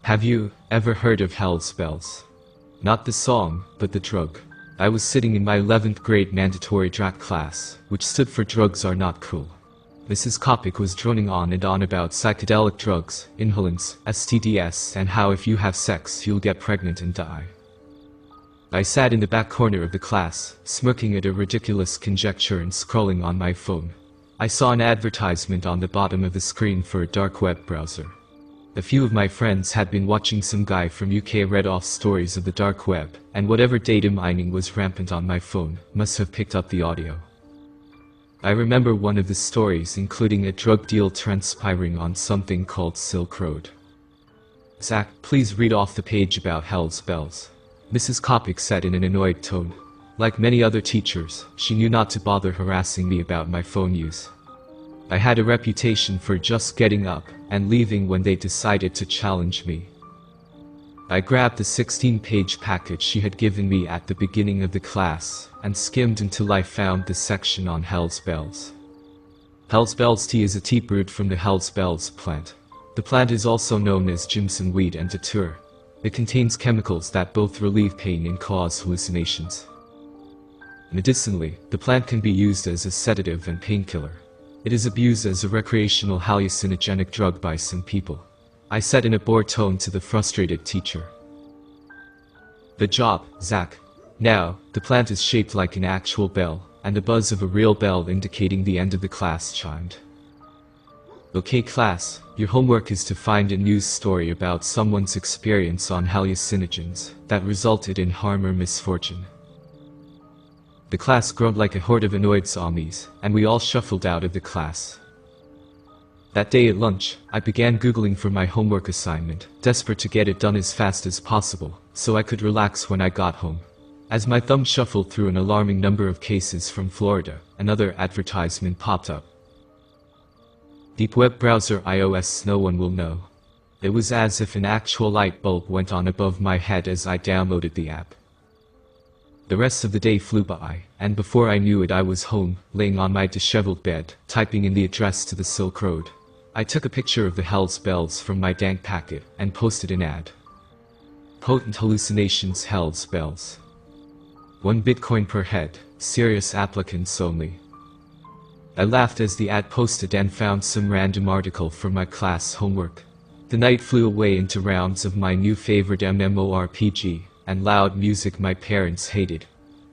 Have you ever heard of Hell's Bells? Not the song, but the drug. I was sitting in my 11th grade mandatory DRAC class, which stood for Drugs Are Not Cool. Mrs. Kopic was droning on and on about psychedelic drugs, inhalants, STDs, and how if you have sex you'll get pregnant and die. I sat in the back corner of the class, smirking at a ridiculous conjecture and scrolling on my phone. I saw an advertisement on the bottom of the screen for a dark web browser. A few of my friends had been watching some guy from UK read off stories of the dark web, and whatever data mining was rampant on my phone must have picked up the audio. I remember one of the stories including a drug deal transpiring on something called Silk Road. "Zach, please read off the page about Hell's Bells," Mrs. Kopic said in an annoyed tone. Like many other teachers, she knew not to bother harassing me about my phone use. I had a reputation for just getting up and leaving when they decided to challenge me. I grabbed the 16-page package she had given me at the beginning of the class and skimmed until I found the section on Hell's Bells. Hell's Bells tea is a tea brewed from the Hell's Bells plant. The plant is also known as Jimson weed and datura. It contains chemicals that both relieve pain and cause hallucinations. Medicinally, the plant can be used as a sedative and painkiller. It is abused as a recreational hallucinogenic drug by some people. I said in a bored tone to the frustrated teacher. "Good job, Zach. Now, the plant is shaped like an actual bell, and the buzz of a real bell indicating the end of the class chimed. Okay class, your homework is to find a news story about someone's experience on hallucinogens that resulted in harm or misfortune." The class groaned like a horde of annoyed zombies, and we all shuffled out of the class. That day at lunch, I began Googling for my homework assignment, desperate to get it done as fast as possible, so I could relax when I got home. As my thumb shuffled through an alarming number of cases from Florida, another advertisement popped up. Deep web browser iOS, no one will know. It was as if an actual light bulb went on above my head as I downloaded the app. The rest of the day flew by, and before I knew it I was home, laying on my disheveled bed, typing in the address to the Silk Road. I took a picture of the Hell's Bells from my dank packet, and posted an ad. Potent hallucinations Hell's Bells. 1 Bitcoin per head, serious applicants only. I laughed as the ad posted and found some random article for my class homework. The night flew away into rounds of my new favorite MMORPG, and loud music my parents hated.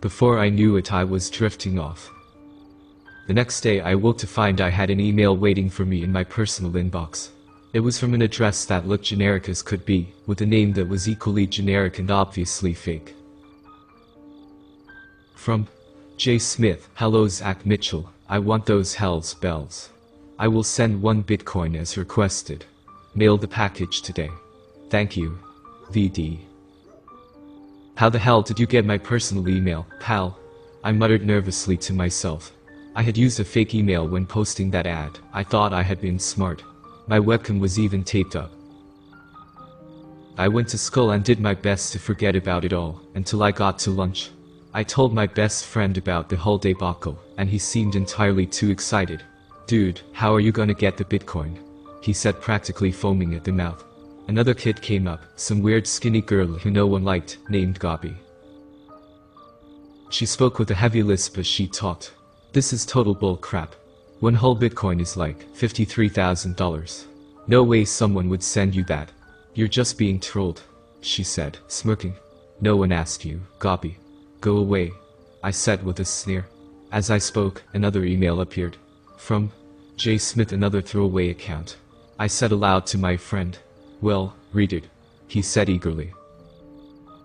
Before I knew it I was drifting off. The next day I woke to find I had an email waiting for me in my personal inbox. It was from an address that looked generic as could be, with a name that was equally generic and obviously fake. From J. Smith, "Hello Zach Mitchell, I want those Hell's Bells. I will send 1 Bitcoin as requested. Mail the package today. Thank you. VD." "How the hell did you get my personal email, pal?" I muttered nervously to myself. I had used a fake email when posting that ad. I thought I had been smart. My webcam was even taped up. I went to school and did my best to forget about it all, until I got to lunch. I told my best friend about the whole debacle, and he seemed entirely too excited. "Dude, how are you gonna get the Bitcoin?" he said, practically foaming at the mouth. Another kid came up, some weird skinny girl who no one liked, named Gabi. She spoke with a heavy lisp as she talked. "This is total bull crap. 1 whole Bitcoin is like $53,000. No way someone would send you that. You're just being trolled," she said, smirking. "No one asked you, Gabi. Go away," I said with a sneer. As I spoke, another email appeared. From J. Smith, another throwaway account. I said aloud to my friend. "Well, read it," he said eagerly.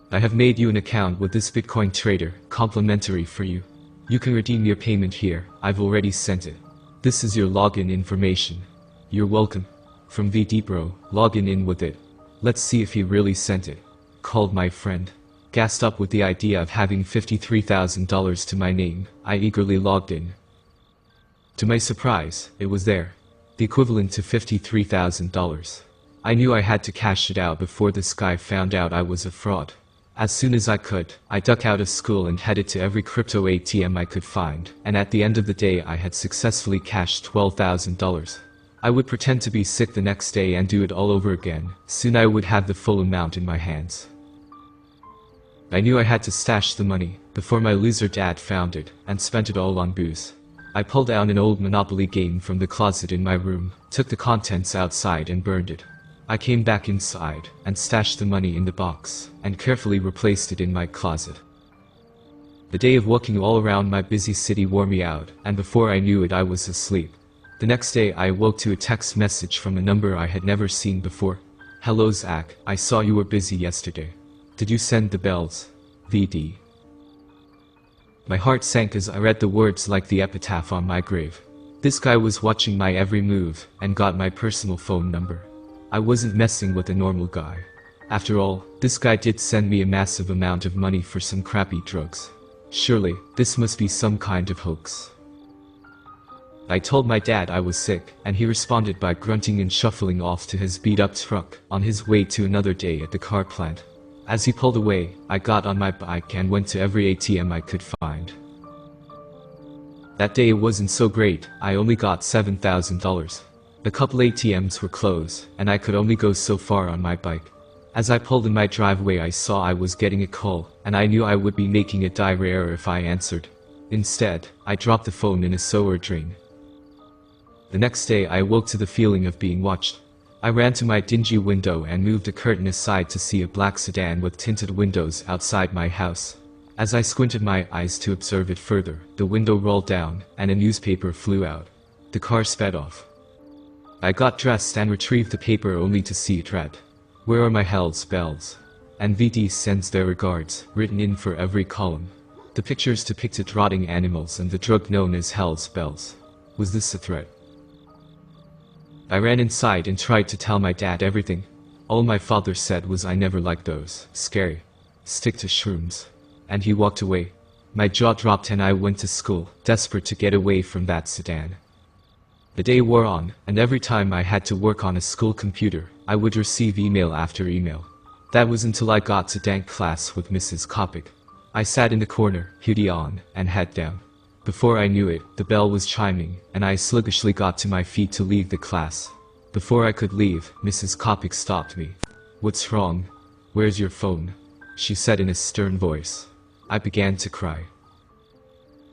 "I have made you an account with this Bitcoin trader, complimentary for you. You can redeem your payment here, I've already sent it. This is your login information. You're welcome. From VD Bro, login in with it. Let's see if he really sent it," called my friend. Gassed up with the idea of having $53,000 to my name, I eagerly logged in. To my surprise, it was there. The equivalent to $53,000. I knew I had to cash it out before this guy found out I was a fraud. As soon as I could, I ducked out of school and headed to every crypto ATM I could find, and at the end of the day I had successfully cashed $12,000. I would pretend to be sick the next day and do it all over again. Soon I would have the full amount in my hands. I knew I had to stash the money before my loser dad found it and spent it all on booze. I pulled out an old Monopoly game from the closet in my room, took the contents outside and burned it. I came back inside and stashed the money in the box and carefully replaced it in my closet. The day of walking all around my busy city wore me out, and before I knew it I was asleep. The next day I awoke to a text message from a number I had never seen before. "Hello Zach, I saw you were busy yesterday. Did you send the bells? VD." My heart sank as I read the words like the epitaph on my grave. This guy was watching my every move and got my personal phone number. I wasn't messing with a normal guy. After all, this guy did send me a massive amount of money for some crappy drugs. Surely, this must be some kind of hoax. I told my dad I was sick, and he responded by grunting and shuffling off to his beat-up truck on his way to another day at the car plant. As he pulled away, I got on my bike and went to every ATM I could find. That day it wasn't so great. I only got $7,000. A couple ATMs were closed, and I could only go so far on my bike. As I pulled in my driveway I saw I was getting a call, and I knew I would be making a dire error if I answered. Instead, I dropped the phone in a sewer drain. The next day I awoke to the feeling of being watched. I ran to my dingy window and moved a curtain aside to see a black sedan with tinted windows outside my house. As I squinted my eyes to observe it further, the window rolled down, and a newspaper flew out. The car sped off. I got dressed and retrieved the paper only to see it read, "Where are my hell's bells? And VD sends their regards," written in for every column. The pictures depicted rotting animals and the drug known as hell's bells. Was this a threat? I ran inside and tried to tell my dad everything. All my father said was I never liked those. Scary. Stick to shrooms. And he walked away. My jaw dropped and I went to school, desperate to get away from that sedan. The day wore on, and every time I had to work on a school computer, I would receive email after email. That was until I got to dank class with Mrs. Kopic. I sat in the corner, hoodie on, and head down. Before I knew it, the bell was chiming, and I sluggishly got to my feet to leave the class. Before I could leave, Mrs. Kopic stopped me. "What's wrong? Where's your phone?" she said in a stern voice. I began to cry.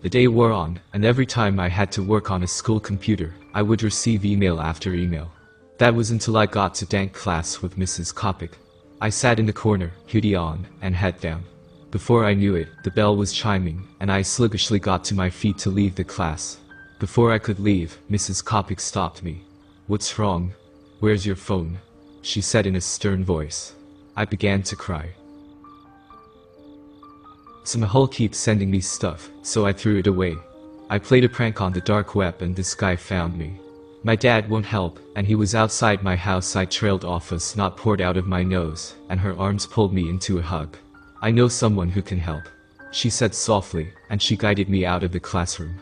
The day wore on, and every time I had to work on a school computer, I would receive email after email. That was until I got to dank class with Mrs. Kopic. I sat in the corner, hoodie on, and head down. Before I knew it, the bell was chiming, and I sluggishly got to my feet to leave the class. Before I could leave, Mrs. Kopic stopped me. "What's wrong? Where's your phone?" she said in a stern voice. I began to cry. Some hole keeps sending me stuff, so I threw it away. I played a prank on the dark web and this guy found me. My dad won't help, and he was outside my house. I trailed off, a snot poured out of my nose, and her arms pulled me into a hug. "I know someone who can help," she said softly, and she guided me out of the classroom.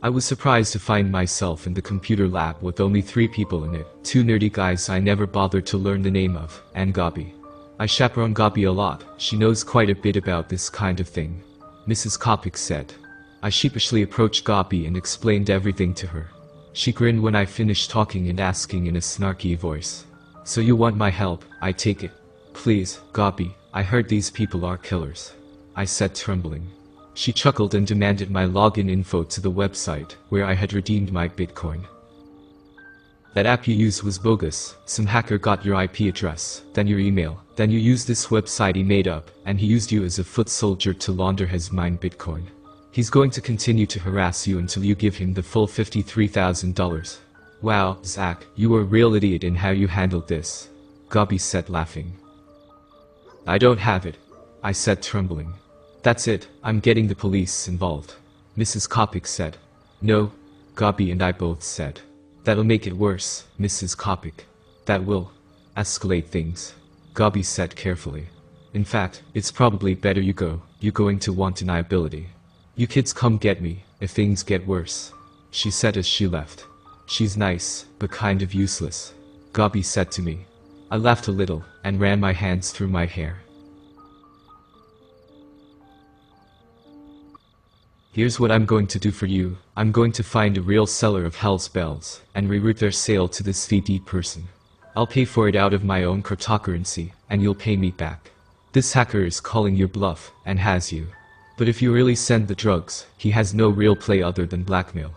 I was surprised to find myself in the computer lab with only 3 people in it, 2 nerdy guys I never bothered to learn the name of, and Gabi. I chaperone Gabi a lot. She knows quite a bit about this kind of thing, Mrs. Kopic said. I sheepishly approached Gabi and explained everything to her. She grinned when I finished talking and asking in a snarky voice, "So you want my help, I take it?" "Please, Gabi, I heard these people are killers," I said, trembling. She chuckled and demanded my login info to the website where I had redeemed my Bitcoin. "That app you used was bogus. Some hacker got your IP address, then your email, then you used this website he made up, and he used you as a foot soldier to launder his mined Bitcoin. He's going to continue to harass you until you give him the full $53,000. Wow, Zach, you were a real idiot in how you handled this," Gabi said, laughing. "I don't have it," I said, trembling. "That's it, I'm getting the police involved," Mrs. Kopic said. "No," Gabi and I both said. "That'll make it worse, Mrs. Kopic. That will escalate things," Gabi said carefully. "In fact, it's probably better you go. You're going to want deniability. You kids come get me if things get worse," she said as she left. "She's nice, but kind of useless," Gabi said to me. I laughed a little and ran my hands through my hair. Here's what I'm going to do for you. I'm going to find a real seller of hell spells, and reroute their sale to this VD person. I'll pay for it out of my own cryptocurrency, and you'll pay me back. This hacker is calling your bluff, and has you. But if you really send the drugs, he has no real play other than blackmail.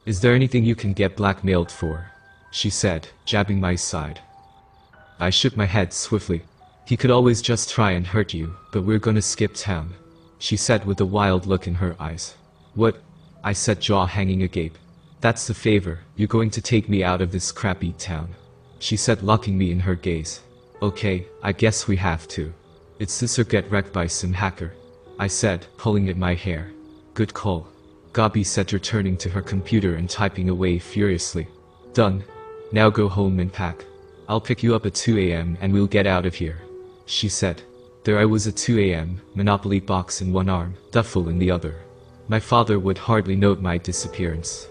Is there anything you can get blackmailed for? She said, jabbing my side. I shook my head swiftly. He could always just try and hurt you, but we're gonna skip town, she said with a wild look in her eyes. What? I said, jaw hanging agape. That's the favor, you're going to take me out of this crappy town, she said, locking me in her gaze. Okay, I guess we have to. It's this or get wrecked by some hacker, I said, pulling at my hair. Good call, Gabi said, returning to her computer and typing away furiously. Done. Now go home and pack. I'll pick you up at 2 a.m. and we'll get out of here, she said. There I was at 2 a.m., Monopoly box in one arm, duffel in the other. My father would hardly note my disappearance.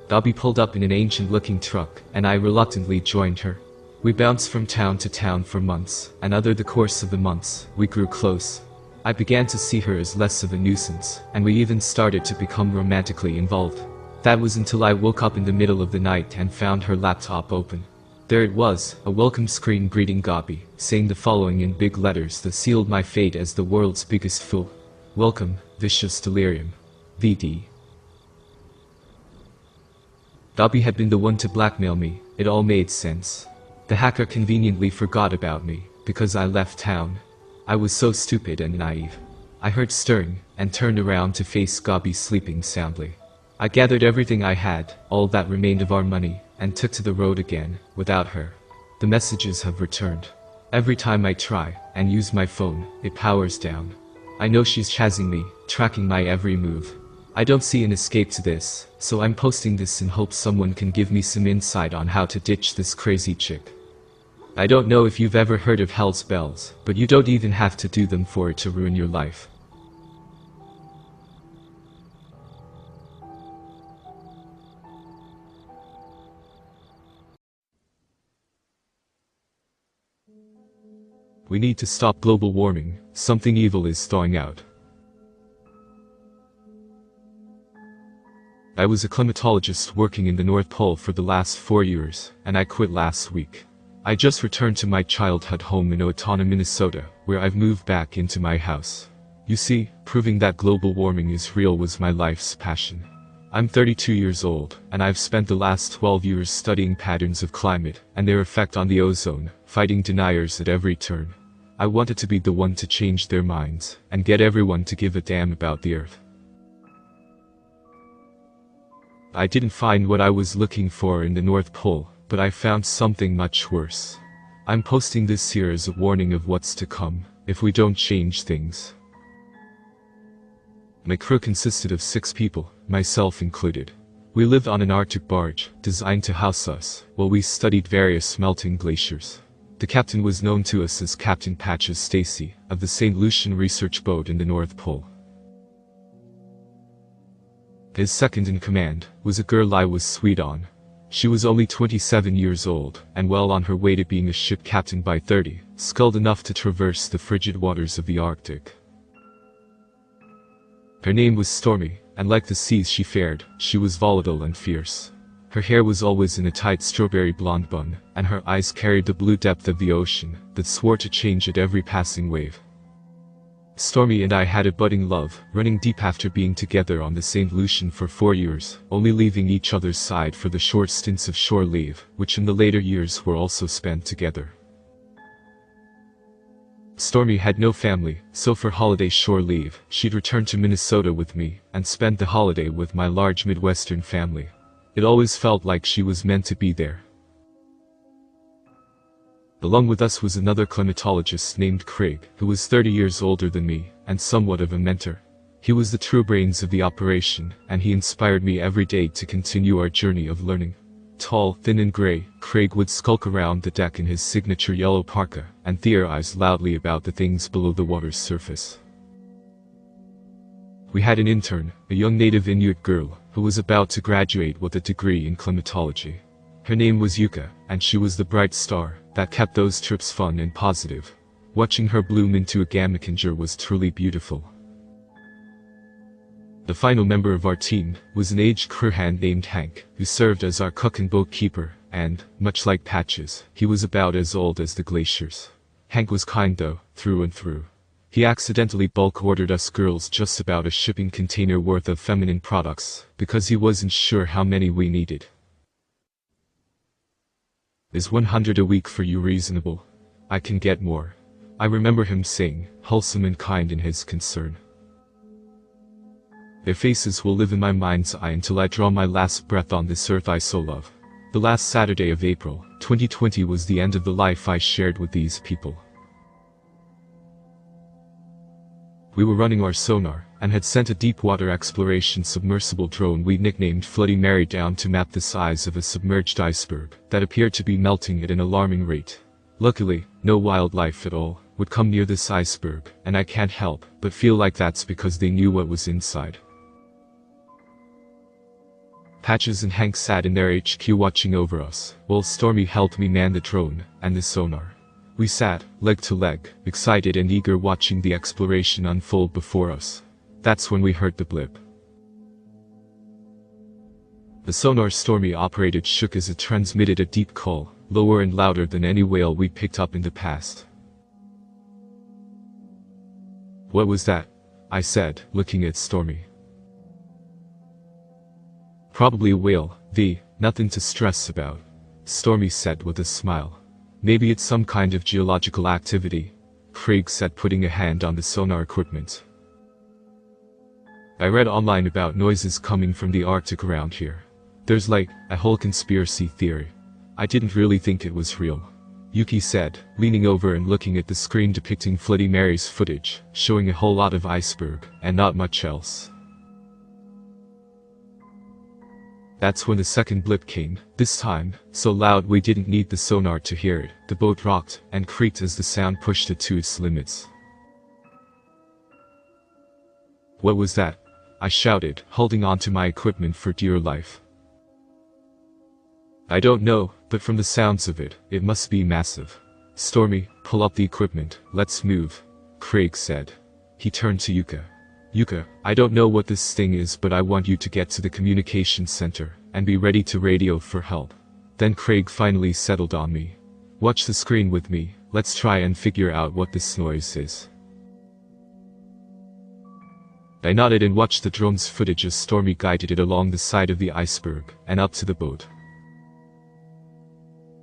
Gabi pulled up in an ancient-looking truck, and I reluctantly joined her. We bounced from town to town for months, and over the course of the months, we grew close. I began to see her as less of a nuisance, and we even started to become romantically involved. That was until I woke up in the middle of the night and found her laptop open. There it was, a welcome screen greeting Gabi, saying the following in big letters that sealed my fate as the world's biggest fool. Welcome, vicious delirium. VD. Gabi had been the one to blackmail me. It all made sense. The hacker conveniently forgot about me, because I left town. I was so stupid and naive. I heard stirring, and turned around to face Gabi sleeping soundly. I gathered everything I had, all that remained of our money, and took to the road again, without her. The messages have returned. Every time I try, and use my phone, it powers down. I know she's chasing me, tracking my every move. I don't see an escape to this, so I'm posting this in hopes someone can give me some insight on how to ditch this crazy chick. I don't know if you've ever heard of hell spells, but you don't even have to do them for it to ruin your life. We need to stop global warming. Something evil is thawing out. I was a climatologist working in the North Pole for the last 4 years, and I quit last week. I just returned to my childhood home in Owatonna, Minnesota, where I've moved back into my house. You see, proving that global warming is real was my life's passion. I'm 32 years old, and I've spent the last 12 years studying patterns of climate and their effect on the ozone, fighting deniers at every turn. I wanted to be the one to change their minds, and get everyone to give a damn about the Earth. I didn't find what I was looking for in the North Pole, but I found something much worse. I'm posting this here as a warning of what's to come, if we don't change things. My crew consisted of 6 people, myself included. We lived on an Arctic barge, designed to house us, while we studied various melting glaciers. The captain was known to us as Captain Patches Stacy, of the St. Lucian research boat in the North Pole. His second in command was a girl I was sweet on. She was only 27 years old, and well on her way to being a ship captain by 30, skilled enough to traverse the frigid waters of the Arctic. Her name was Stormy, and like the seas she fared, she was volatile and fierce. Her hair was always in a tight strawberry blonde bun, and her eyes carried the blue depth of the ocean, that swore to change at every passing wave. Stormy and I had a budding love, running deep after being together on the St. Lucian for 4 years, only leaving each other's side for the short stints of shore leave, which in the later years were also spent together. Stormy had no family, so for holiday shore leave, she'd return to Minnesota with me, and spend the holiday with my large Midwestern family. It always felt like she was meant to be there. Along with us was another climatologist named Craig, who was 30 years older than me, and somewhat of a mentor. He was the true brains of the operation, and he inspired me every day to continue our journey of learning. Tall, thin and gray, Craig would skulk around the deck in his signature yellow parka, and theorize loudly about the things below the water's surface. We had an intern, a young native Inuit girl, who was about to graduate with a degree in climatology. Her name was Yuka, and she was the bright star that kept those trips fun and positive. Watching her bloom into a gamakinger was truly beautiful. The final member of our team was an aged crewhand named Hank, who served as our cook and boatkeeper, and, much like Patches, he was about as old as the glaciers. Hank was kind though, through and through. He accidentally bulk ordered us girls just about a shipping container worth of feminine products, because he wasn't sure how many we needed. Is 100 a week for you reasonable? I can get more. I remember him saying, wholesome and kind in his concern. Their faces will live in my mind's eye until I draw my last breath on this earth I so love. The last Saturday of April, 2020 was the end of the life I shared with these people. We were running our sonar, and had sent a deep-water exploration submersible drone we nicknamed Bloody Mary down to map the size of a submerged iceberg that appeared to be melting at an alarming rate. Luckily, no wildlife at all would come near this iceberg, and I can't help but feel like that's because they knew what was inside. Patches and Hank sat in their HQ watching over us, while Stormy helped me man the drone and the sonar. We sat, leg to leg, excited and eager watching the exploration unfold before us. That's when we heard the blip. The sonar Stormy operated shook as it transmitted a deep call, lower and louder than any wail we picked up in the past. What was that? I said, looking at Stormy. Probably a whale, V, nothing to stress about, Stormy said with a smile. Maybe it's some kind of geological activity, Craig said, putting a hand on the sonar equipment. I read online about noises coming from the Arctic around here. There's like a whole conspiracy theory. I didn't really think it was real, Yuki said, leaning over and looking at the screen depicting Bloody Mary's footage, showing a whole lot of iceberg, and not much else. That's when the second blip came, this time, so loud we didn't need the sonar to hear it. The boat rocked and creaked as the sound pushed it to its limits. What was that? I shouted, holding onto my equipment for dear life. I don't know, but from the sounds of it, it must be massive. Stormy, pull up the equipment, let's move, Craig said. He turned to Yuka. Yuka, I don't know what this thing is, but I want you to get to the communication center and be ready to radio for help. Then Craig finally settled on me. Watch the screen with me, let's try and figure out what this noise is. I nodded and watched the drone's footage as Stormy guided it along the side of the iceberg and up to the boat.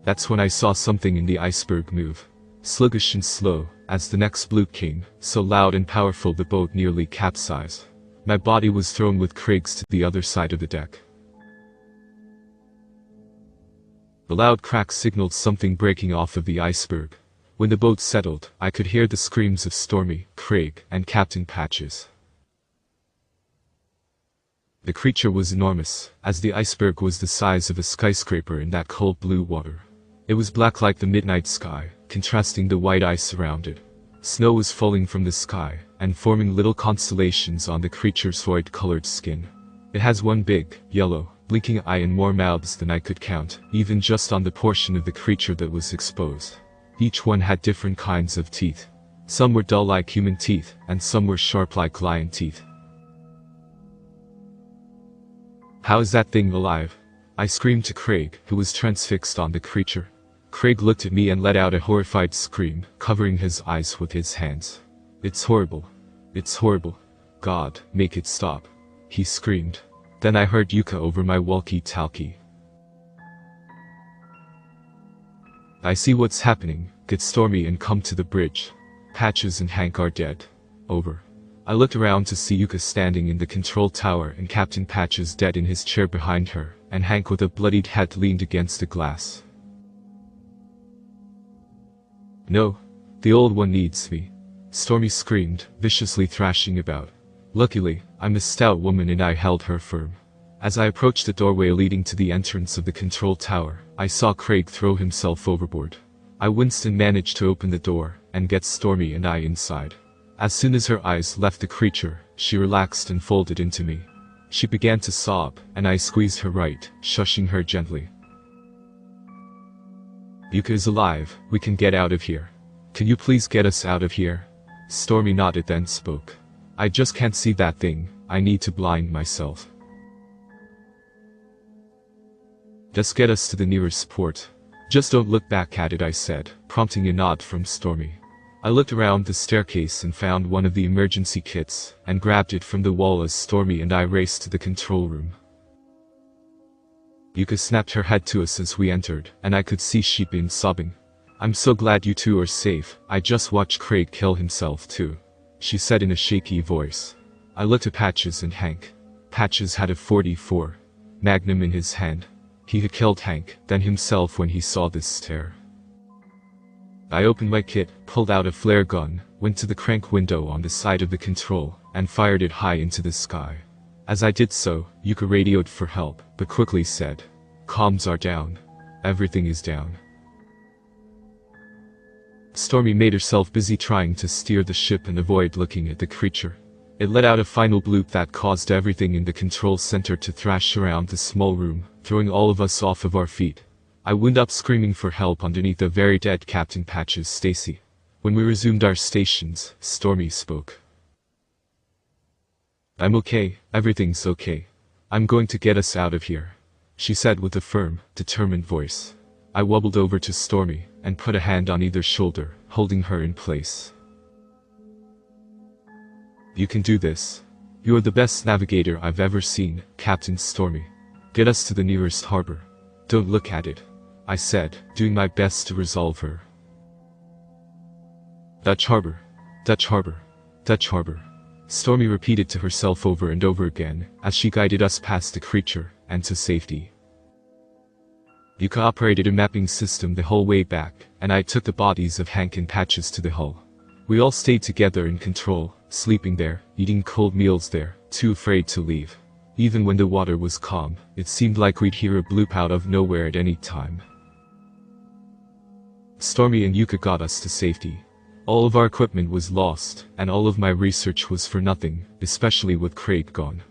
That's when I saw something in the iceberg move. Sluggish and slow, as the next bloop came, so loud and powerful the boat nearly capsized. My body was thrown with Craig's to the other side of the deck. The loud crack signaled something breaking off of the iceberg. When the boat settled, I could hear the screams of Stormy, Craig, and Captain Patches. The creature was enormous, as the iceberg was the size of a skyscraper in that cold blue water. It was black like the midnight sky, contrasting the white ice around it. Snow was falling from the sky, and forming little constellations on the creature's void-colored skin. It has one big, yellow, blinking eye and more mouths than I could count, even just on the portion of the creature that was exposed. Each one had different kinds of teeth. Some were dull like human teeth, and some were sharp like lion teeth. How is that thing alive? I screamed to Craig, who was transfixed on the creature. Craig looked at me and let out a horrified scream, covering his eyes with his hands. It's horrible. It's horrible. God, make it stop, he screamed. Then I heard Yuka over my walkie-talkie. I see what's happening. Get Stormy and come to the bridge. Patches and Hank are dead. Over. I looked around to see Yuka standing in the control tower and Captain Patches dead in his chair behind her, and Hank with a bloodied head leaned against the glass. No. The old one needs me, Stormy screamed, viciously thrashing about. Luckily, I'm a stout woman and I held her firm. As I approached the doorway leading to the entrance of the control tower, I saw Craig throw himself overboard. I winced and managed to open the door and get Stormy and I inside. As soon as her eyes left the creature, she relaxed and folded into me. She began to sob, and I squeezed her right, shushing her gently. Yuka is alive, we can get out of here. Can you please get us out of here? Stormy nodded then spoke. I just can't see that thing, I need to blind myself. Just get us to the nearest port. Just don't look back at it, I said, prompting a nod from Stormy. I looked around the staircase and found one of the emergency kits, and grabbed it from the wall as Stormy and I raced to the control room. Yuka snapped her head to us as we entered, and I could see she'd been sobbing. I'm so glad you two are safe. I just watched Craig kill himself too, she said in a shaky voice. I looked at Patches and Hank. Patches had a .44 Magnum in his hand. He had killed Hank, then himself when he saw this stare. I opened my kit, pulled out a flare gun, went to the crank window on the side of the control, and fired it high into the sky. As I did so, Yuka radioed for help, but quickly said, "Comms are down. Everything is down." Stormy made herself busy trying to steer the ship and avoid looking at the creature. It let out a final bloop that caused everything in the control center to thrash around the small room, throwing all of us off of our feet. I wound up screaming for help underneath the very dead Captain Patches Stacy. When we resumed our stations, Stormy spoke. "I'm okay, everything's okay. I'm going to get us out of here," she said with a firm, determined voice. I wobbled over to Stormy, and put a hand on either shoulder, holding her in place. "You can do this. You are the best navigator I've ever seen, Captain Stormy. Get us to the nearest harbor. Don't look at it," I said, doing my best to resolve her. "Dutch harbor. Dutch harbor. Dutch harbor," Stormy repeated to herself over and over again, as she guided us past the creature, and to safety. Yuka operated a mapping system the whole way back, and I took the bodies of Hank and Patches to the hull. We all stayed together in control, sleeping there, eating cold meals there, too afraid to leave. Even when the water was calm, it seemed like we'd hear a bloop out of nowhere at any time. Stormy and Yuka got us to safety. All of our equipment was lost, and all of my research was for nothing, especially with Craig gone.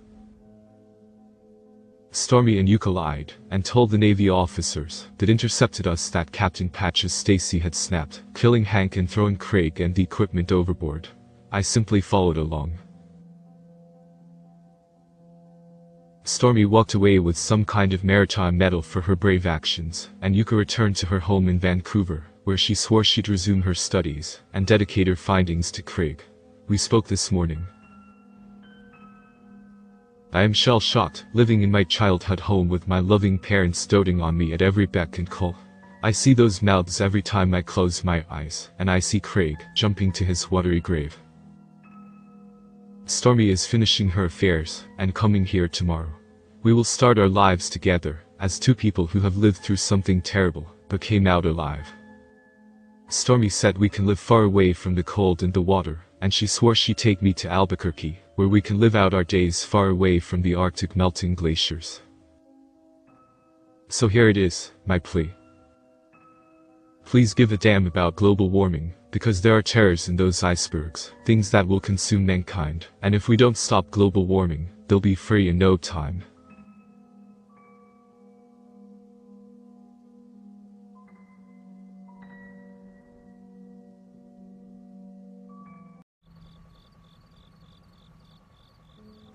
Stormy and Yuka lied, and told the Navy officers that intercepted us that Captain Patches Stacy had snapped, killing Hank and throwing Craig and the equipment overboard. I simply followed along. Stormy walked away with some kind of maritime medal for her brave actions, and Yuka returned to her home in Vancouver, where she swore she'd resume her studies, and dedicate her findings to Craig. We spoke this morning. I am shell-shocked, living in my childhood home with my loving parents doting on me at every beck and call. I see those mouths every time I close my eyes, and I see Craig jumping to his watery grave. Stormy is finishing her affairs, and coming here tomorrow. We will start our lives together, as two people who have lived through something terrible, but came out alive. Stormy said we can live far away from the cold and the water, and she swore she'd take me to Albuquerque, where we can live out our days far away from the Arctic melting glaciers. So here it is, my plea. Please give a damn about global warming, because there are terrors in those icebergs, things that will consume mankind, and if we don't stop global warming, they'll be free in no time.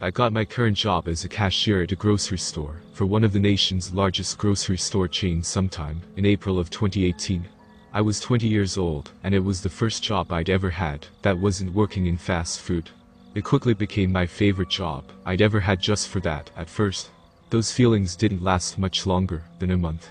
I got my current job as a cashier at a grocery store for one of the nation's largest grocery store chains sometime in April of 2018. I was 20 years old, and it was the first job I'd ever had that wasn't working in fast food. It quickly became my favorite job I'd ever had just for that. At first, those feelings didn't last much longer than a month.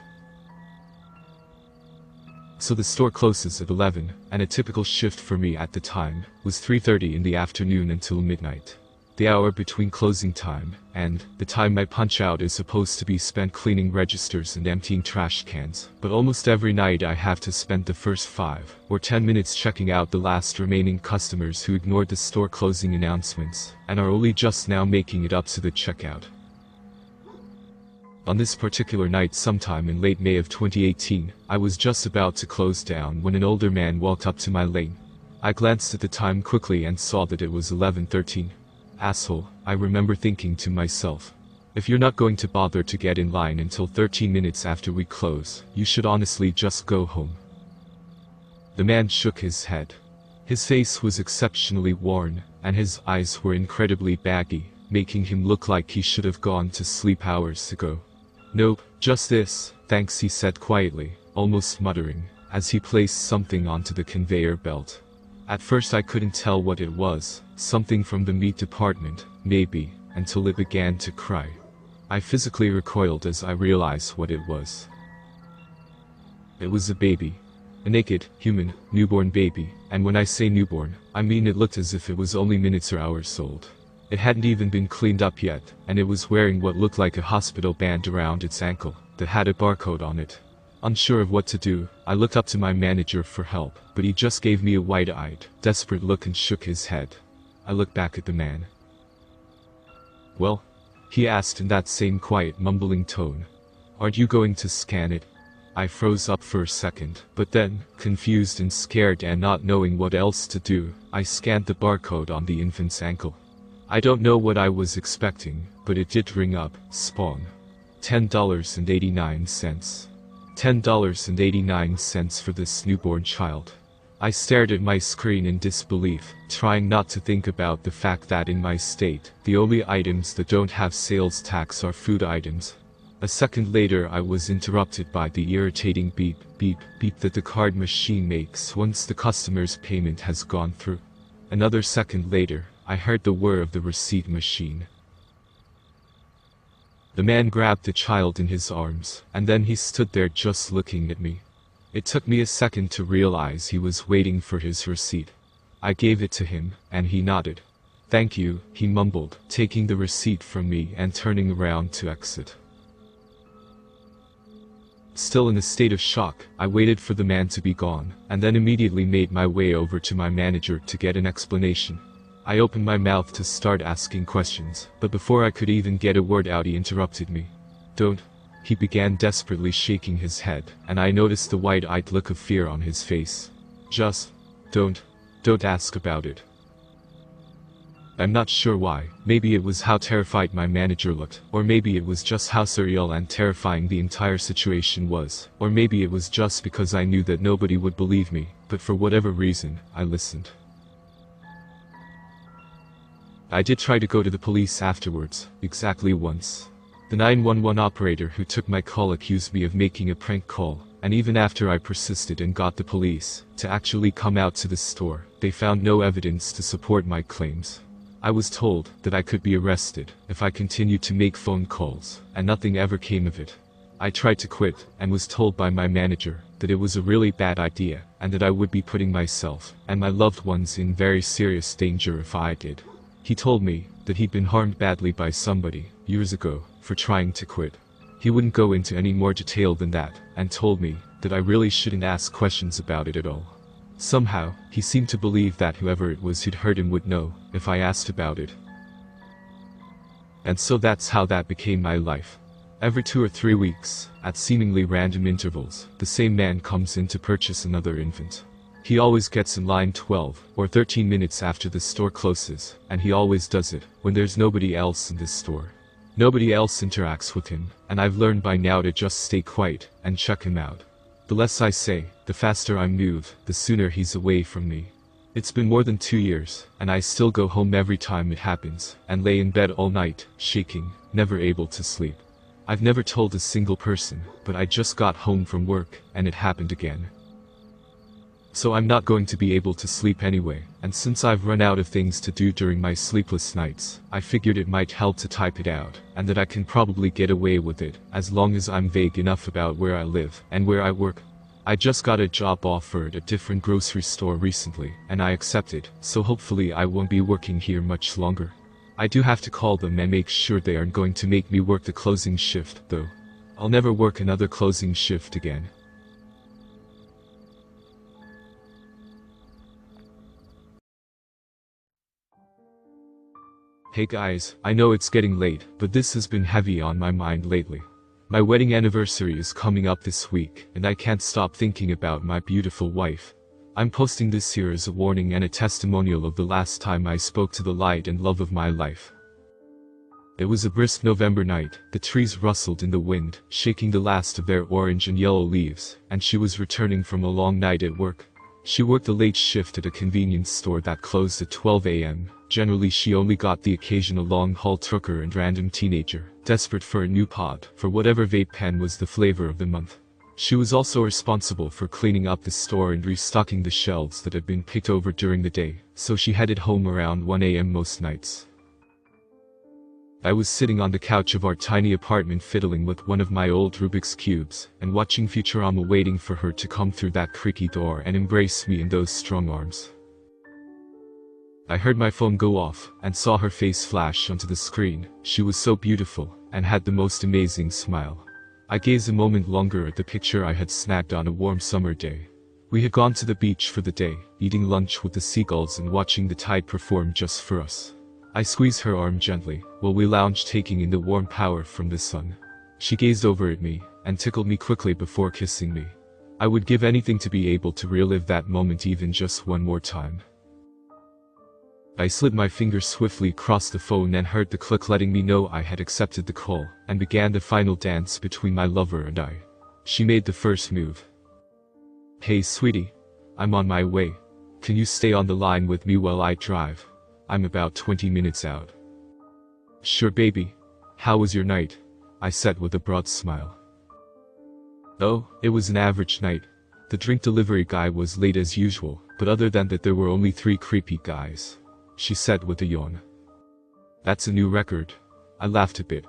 So the store closes at 11, and a typical shift for me at the time was 3:30 in the afternoon until midnight. The hour between closing time and the time my punch-out is supposed to be spent cleaning registers and emptying trash cans, but almost every night I have to spend the first 5 or 10 minutes checking out the last remaining customers who ignored the store closing announcements and are only just now making it up to the checkout. On this particular night sometime in late May of 2018, I was just about to close down when an older man walked up to my lane. I glanced at the time quickly and saw that it was 11:13. Asshole, I remember thinking to myself. If you're not going to bother to get in line until 13 minutes after we close, you should honestly just go home. The man shook his head. His face was exceptionally worn, and his eyes were incredibly baggy, making him look like he should have gone to sleep hours ago. "Nope, just this, thanks," he said quietly, almost muttering, as he placed something onto the conveyor belt. At first I couldn't tell what it was, something from the meat department, maybe, until it began to cry. I physically recoiled as I realized what it was. It was a baby. A naked, human, newborn baby, and when I say newborn, I mean it looked as if it was only minutes or hours old. It hadn't even been cleaned up yet, and it was wearing what looked like a hospital band around its ankle, that had a barcode on it. Unsure of what to do, I looked up to my manager for help, but he just gave me a wide-eyed, desperate look and shook his head. I looked back at the man. "Well?" he asked in that same quiet, mumbling tone. "Aren't you going to scan it?" I froze up for a second, but then, confused and scared and not knowing what else to do, I scanned the barcode on the infant's ankle. I don't know what I was expecting, but it did ring up, Spawn. $10.89. $10.89 for this newborn child. I stared at my screen in disbelief, trying not to think about the fact that in my state, the only items that don't have sales tax are food items. A second later I was interrupted by the irritating beep, beep, beep that the card machine makes once the customer's payment has gone through. Another second later, I heard the whir of the receipt machine. The man grabbed the child in his arms, and then he stood there just looking at me. It took me a second to realize he was waiting for his receipt. I gave it to him, and he nodded. "Thank you," he mumbled, taking the receipt from me and turning around to exit. Still in a state of shock, I waited for the man to be gone, and then immediately made my way over to my manager to get an explanation. I opened my mouth to start asking questions, but before I could even get a word out he interrupted me. "Don't," he began, desperately shaking his head, and I noticed the wide-eyed look of fear on his face. "Just don't ask about it." I'm not sure why. Maybe it was how terrified my manager looked, or maybe it was just how surreal and terrifying the entire situation was, or maybe it was just because I knew that nobody would believe me, but for whatever reason, I listened. I did try to go to the police afterwards, exactly once. The 911 operator who took my call accused me of making a prank call, and even after I persisted and got the police to actually come out to the store, they found no evidence to support my claims. I was told that I could be arrested if I continued to make phone calls, and nothing ever came of it. I tried to quit, and was told by my manager that it was a really bad idea, and that I would be putting myself and my loved ones in very serious danger if I did. He told me that he'd been harmed badly by somebody, years ago, for trying to quit. He wouldn't go into any more detail than that, and told me that I really shouldn't ask questions about it at all. Somehow, he seemed to believe that whoever it was who'd hurt him would know, if I asked about it. And so that's how that became my life. Every 2 or 3 weeks, at seemingly random intervals, the same man comes in to purchase another infant. He always gets in line 12 or 13 minutes after the store closes, and he always does it when there's nobody else in this store. Nobody else interacts with him, and I've learned by now to just stay quiet and check him out. The less I say, the faster I move, the sooner he's away from me. It's been more than 2 years, and I still go home every time it happens, and lay in bed all night, shaking, never able to sleep. I've never told a single person, but I just got home from work, and it happened again. So I'm not going to be able to sleep anyway, and since I've run out of things to do during my sleepless nights, I figured it might help to type it out, and that I can probably get away with it, as long as I'm vague enough about where I live and where I work. I just got a job offer at a different grocery store recently, and I accepted, so hopefully I won't be working here much longer. I do have to call them and make sure they aren't going to make me work the closing shift, though. I'll never work another closing shift again. Hey guys, I know it's getting late, but this has been heavy on my mind lately. My wedding anniversary is coming up this week, and I can't stop thinking about my beautiful wife. I'm posting this here as a warning and a testimonial of the last time I spoke to the light and love of my life. It was a brisk November night, the trees rustled in the wind, shaking the last of their orange and yellow leaves, and she was returning from a long night at work. She worked a late shift at a convenience store that closed at 12 a.m. Generally she only got the occasional long-haul trucker and random teenager, desperate for a new pod, for whatever vape pen was the flavor of the month. She was also responsible for cleaning up the store and restocking the shelves that had been picked over during the day, so she headed home around 1 a.m. most nights. I was sitting on the couch of our tiny apartment fiddling with one of my old Rubik's Cubes, and watching Futurama, waiting for her to come through that creaky door and embrace me in those strong arms. I heard my phone go off, and saw her face flash onto the screen. She was so beautiful, and had the most amazing smile. I gazed a moment longer at the picture I had snagged on a warm summer day. We had gone to the beach for the day, eating lunch with the seagulls and watching the tide perform just for us. I squeezed her arm gently, while we lounged taking in the warm power from the sun. She gazed over at me, and tickled me quickly before kissing me. I would give anything to be able to relive that moment even just one more time. I slid my fingers swiftly across the phone and heard the click letting me know I had accepted the call, and began the final dance between my lover and I. She made the first move. "Hey sweetie. I'm on my way. Can you stay on the line with me while I drive? I'm about 20 minutes out." "Sure baby. How was your night?" I said with a broad smile. "Oh, it was an average night. The drink delivery guy was late as usual, but other than that there were only 3 creepy guys," she said with a yawn. "That's a new record." I laughed a bit.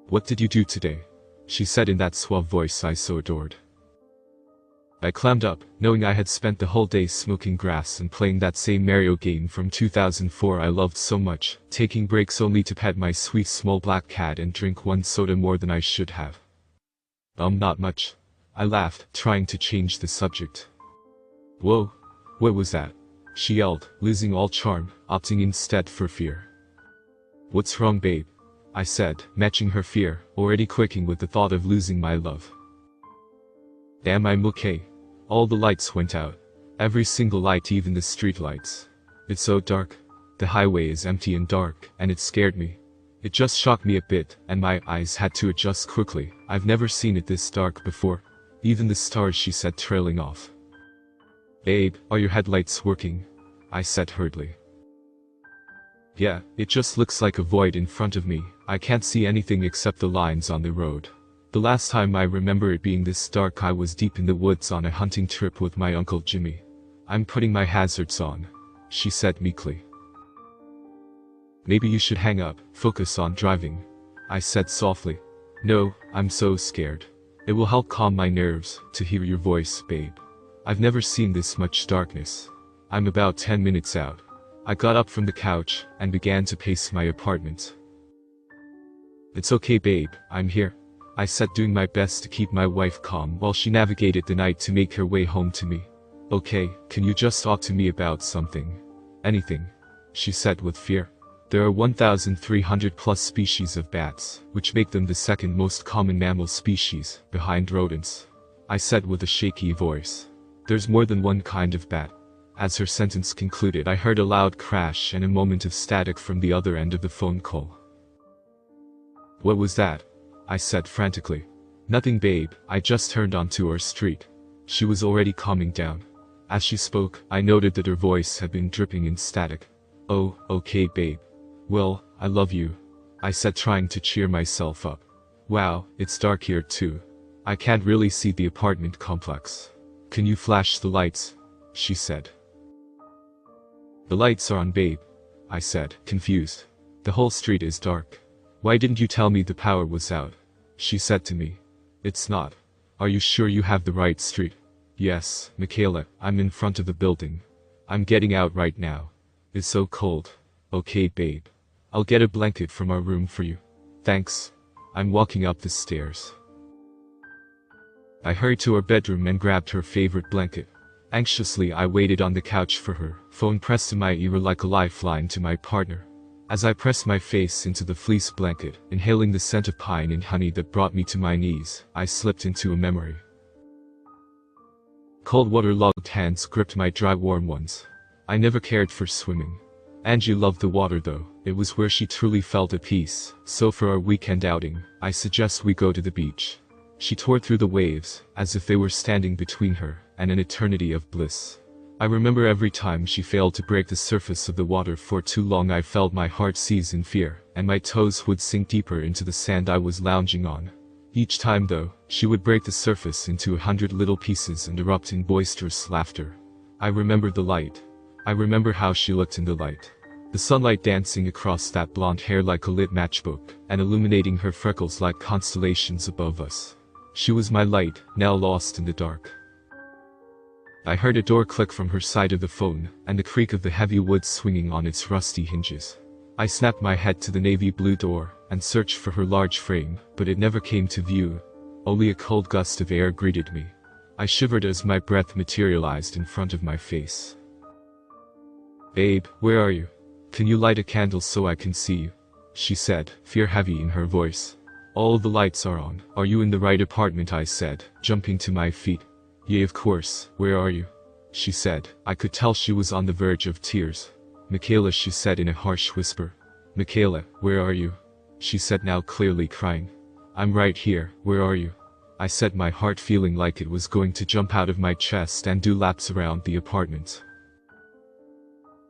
"What did you do today?" she said in that suave voice I so adored. I clammed up, knowing I had spent the whole day smoking grass and playing that same Mario game from 2004 I loved so much, taking breaks only to pet my sweet small black cat and drink 1 soda more than I should have. Not much," I laughed, trying to change the subject. "Whoa, what was that?" she yelled, losing all charm, opting instead for fear. "What's wrong babe?" I said, matching her fear, already quaking with the thought of losing my love. "Damn, I'm okay." All the lights went out. Every single light, even the street lights. It's so dark. The highway is empty and dark, and it scared me. It just shocked me a bit, and my eyes had to adjust quickly. I've never seen it this dark before. Even the stars, she said, trailing off. "Babe, are your headlights working?" I said hurriedly. "Yeah, it just looks like a void in front of me. I can't see anything except the lines on the road. The last time I remember it being this dark I was deep in the woods on a hunting trip with my Uncle Jimmy. I'm putting my hazards on," she said meekly. "Maybe you should hang up, focus on driving," I said softly. "No, I'm so scared. It will help calm my nerves to hear your voice, babe. I've never seen this much darkness. I'm about 10 minutes out." I got up from the couch and began to pace my apartment. "It's okay babe, I'm here," I said, doing my best to keep my wife calm while she navigated the night to make her way home to me. "Okay, can you just talk to me about something?" "Anything," she said with fear. "There are 1,300 plus species of bats, which make them the second most common mammal species, behind rodents," I said with a shaky voice. "There's more than one kind of bat." As her sentence concluded, I heard a loud crash and a moment of static from the other end of the phone call. "What was that?" I said frantically. "Nothing babe, I just turned onto our street." She was already calming down. As she spoke, I noted that her voice had been dripping in static. "Oh, okay babe. Well, I love you," I said, trying to cheer myself up. "Wow, it's dark here too. I can't really see the apartment complex. Can you flash the lights?" she said. "The lights are on babe," I said, confused. "The whole street is dark. Why didn't you tell me the power was out?" she said to me. "It's not. Are you sure you have the right street?" "Yes, Michaela, I'm in front of the building. I'm getting out right now. It's so cold." "Okay babe. I'll get a blanket from our room for you." "Thanks." I'm walking up the stairs. I hurried to her bedroom and grabbed her favorite blanket. Anxiously I waited on the couch for her, phone pressed to my ear like a lifeline to my partner. As I pressed my face into the fleece blanket, inhaling the scent of pine and honey that brought me to my knees, I slipped into a memory. Cold water-logged hands gripped my dry warm ones. I never cared for swimming. Angie loved the water though, it was where she truly felt at peace, so for our weekend outing, I suggest we go to the beach. She tore through the waves, as if they were standing between her and an eternity of bliss. I remember every time she failed to break the surface of the water for too long I felt my heart seize in fear, and my toes would sink deeper into the sand I was lounging on. Each time though, she would break the surface into 100 little pieces and erupt in boisterous laughter. I remember the light. I remember how she looked in the light. The sunlight dancing across that blonde hair like a lit matchbook, and illuminating her freckles like constellations above us. She was my light, now lost in the dark. I heard a door click from her side of the phone, and the creak of the heavy wood swinging on its rusty hinges. I snapped my head to the navy blue door, and searched for her large frame, but it never came to view. Only a cold gust of air greeted me. I shivered as my breath materialized in front of my face. "Babe, where are you? Can you light a candle so I can see you?" she said, fear heavy in her voice. "All the lights are on. Are you in the right apartment?" I said, jumping to my feet. "Yeah, of course. Where are you?" she said. I could tell she was on the verge of tears. "Michaela," she said in a harsh whisper. "Michaela, where are you?" she said, now clearly crying. "I'm right here. Where are you?" I said, my heart feeling like it was going to jump out of my chest and do laps around the apartment.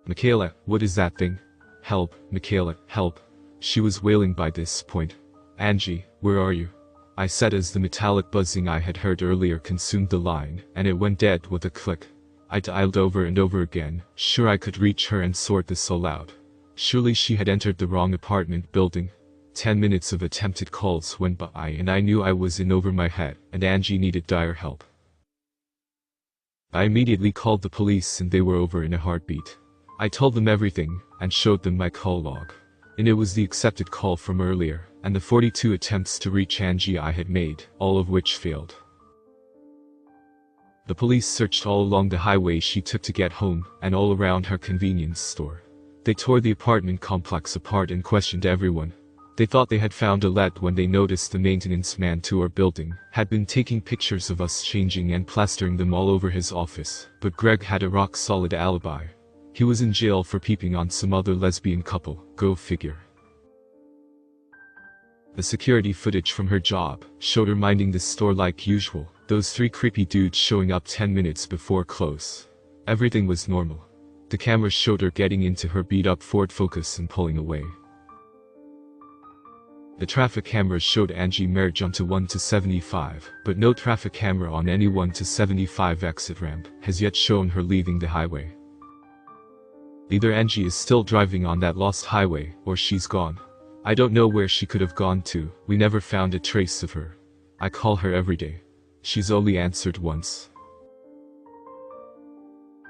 "Michaela, what is that thing? Help, Michaela, help." She was wailing by this point. "Angie, where are you?" I said as the metallic buzzing I had heard earlier consumed the line, and it went dead with a click. I dialed over and over again, sure I could reach her and sort this all out. Surely she had entered the wrong apartment building. 10 minutes of attempted calls went by and I knew I was in over my head, and Angie needed dire help. I immediately called the police and they were over in a heartbeat. I told them everything, and showed them my call log. And it was the accepted call from earlier, and the 42 attempts to reach Angie I had made, all of which failed. The police searched all along the highway she took to get home, and all around her convenience store. They tore the apartment complex apart and questioned everyone. They thought they had found a lead when they noticed the maintenance man to our building had been taking pictures of us changing and plastering them all over his office, but Greg had a rock-solid alibi. He was in jail for peeping on some other lesbian couple, go figure. The security footage from her job showed her minding the store like usual, those 3 creepy dudes showing up 10 minutes before close. Everything was normal. The cameras showed her getting into her beat-up Ford Focus and pulling away. The traffic cameras showed Angie merge onto 1 to 75, but no traffic camera on any 1 to 75 exit ramp has yet shown her leaving the highway. Either Angie is still driving on that lost highway, or she's gone. I don't know where she could have gone to. We never found a trace of her. I call her every day. She's only answered once.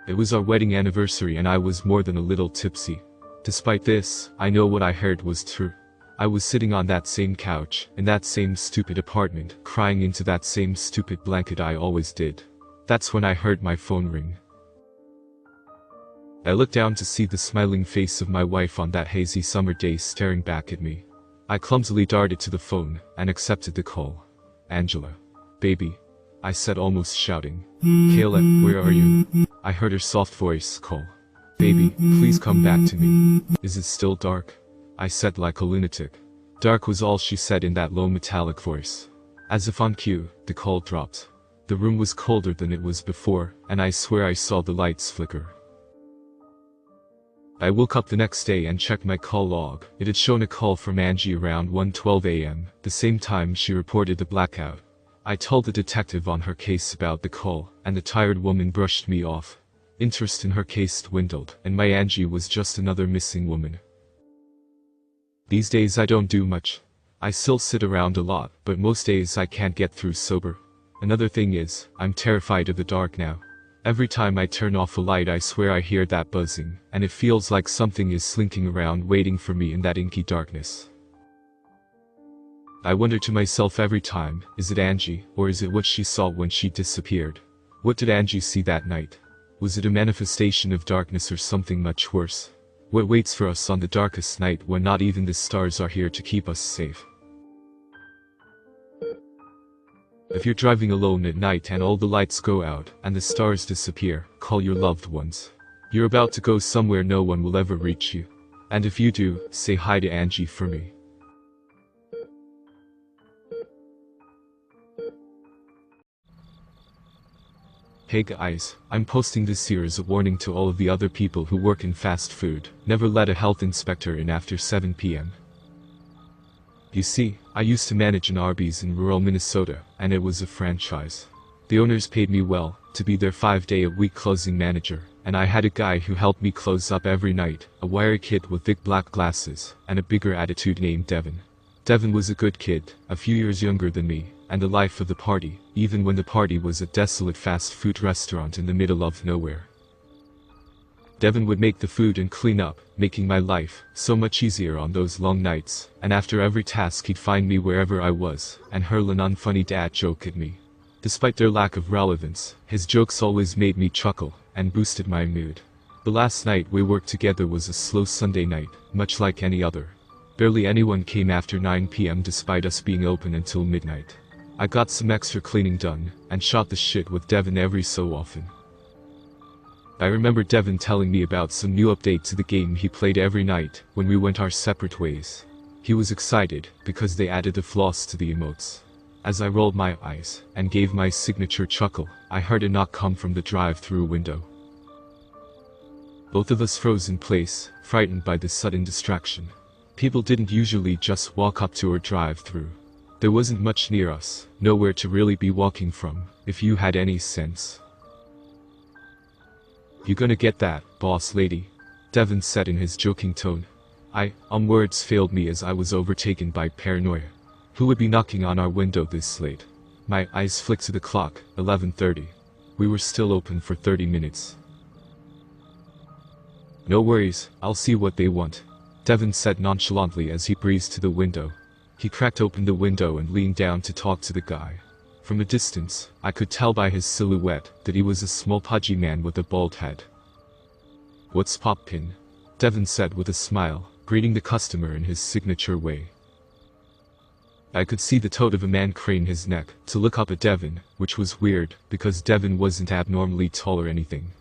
It was our wedding anniversary and I was more than a little tipsy. Despite this, I know what I heard was true. I was sitting on that same couch, in that same stupid apartment, crying into that same stupid blanket I always did. That's when I heard my phone ring. I looked down to see the smiling face of my wife on that hazy summer day staring back at me. I clumsily darted to the phone, and accepted the call. "Angela. Baby," I said, almost shouting. "Kayla, where are you?" I heard her soft voice call. "Baby, please come back to me. Is it still dark?" I said like a lunatic. Dark was all she said in that low metallic voice. As if on cue, the call dropped. The room was colder than it was before, and I swear I saw the lights flicker. I woke up the next day and checked my call log. It had shown a call from Angie around 1:12 a.m., the same time she reported the blackout. I told the detective on her case about the call, and the tired woman brushed me off. Interest in her case dwindled, and my Angie was just another missing woman. These days I don't do much. I still sit around a lot, but most days I can't get through sober. Another thing is, I'm terrified of the dark now. Every time I turn off a light I swear I hear that buzzing, and it feels like something is slinking around waiting for me in that inky darkness. I wonder to myself every time, is it Angie, or is it what she saw when she disappeared? What did Angie see that night? Was it a manifestation of darkness or something much worse? What waits for us on the darkest night when not even the stars are here to keep us safe? If you're driving alone at night and all the lights go out and the stars disappear, call your loved ones. You're about to go somewhere no one will ever reach you. And if you do, say hi to Angie for me. Hey guys, I'm posting this here as a warning to all of the other people who work in fast food. Never let a health inspector in after 7 p.m. You see, I used to manage an Arby's in rural Minnesota, and it was a franchise. The owners paid me well, to be their 5-day-a-week closing manager, and I had a guy who helped me close up every night, a wiry kid with thick black glasses, and a bigger attitude named Devin. Devin was a good kid, a few years younger than me, and the life of the party, even when the party was a desolate fast food restaurant in the middle of nowhere. Devin would make the food and clean up, making my life so much easier on those long nights, and after every task he'd find me wherever I was, and hurl an unfunny dad joke at me. Despite their lack of relevance, his jokes always made me chuckle, and boosted my mood. The last night we worked together was a slow Sunday night, much like any other. Barely anyone came after 9 p.m. despite us being open until midnight. I got some extra cleaning done, and shot the shit with Devin every so often. I remember Devin telling me about some new update to the game he played every night when we went our separate ways. He was excited because they added the floss to the emotes. As I rolled my eyes and gave my signature chuckle, I heard a knock come from the drive-through window. Both of us froze in place, frightened by this sudden distraction. People didn't usually just walk up to our drive-through. There wasn't much near us, nowhere to really be walking from, if you had any sense. "You gonna get that, boss lady?" Devin said in his joking tone. Words failed me as I was overtaken by paranoia. Who would be knocking on our window this late? My eyes flicked to the clock, 11:30. We were still open for 30 minutes. "No worries, I'll see what they want," Devin said nonchalantly as he breezed to the window. He cracked open the window and leaned down to talk to the guy. From a distance, I could tell by his silhouette that he was a small pudgy man with a bald head. "What's poppin'?" Devin said with a smile, greeting the customer in his signature way. I could see the toad of a man crane his neck to look up at Devin, which was weird, because Devin wasn't abnormally tall or anything.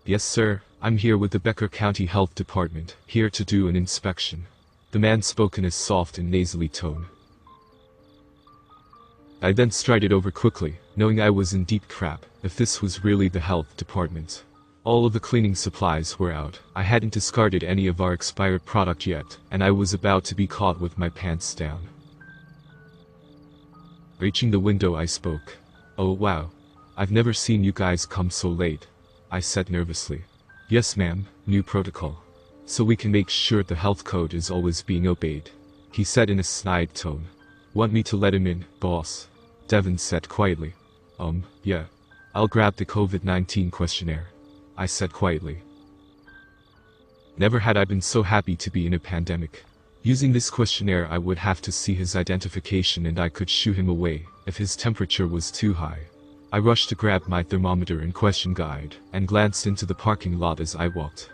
"Yes sir, I'm here with the Becker County Health Department, here to do an inspection." The man spoke in a soft and nasally tone. I then strided over quickly, knowing I was in deep crap, if this was really the health department. All of the cleaning supplies were out, I hadn't discarded any of our expired product yet, and I was about to be caught with my pants down. Reaching the window I spoke. "Oh wow. I've never seen you guys come so late," I said nervously. "Yes ma'am, new protocol. So we can make sure the health code is always being obeyed," he said in a snide tone. "Want me to let him in, boss?" Devin said quietly. Yeah. I'll grab the COVID-19 questionnaire," I said quietly. Never had I been so happy to be in a pandemic. Using this questionnaire I would have to see his identification and I could shoo him away if his temperature was too high. I rushed to grab my thermometer and question guide, and glanced into the parking lot as I walked.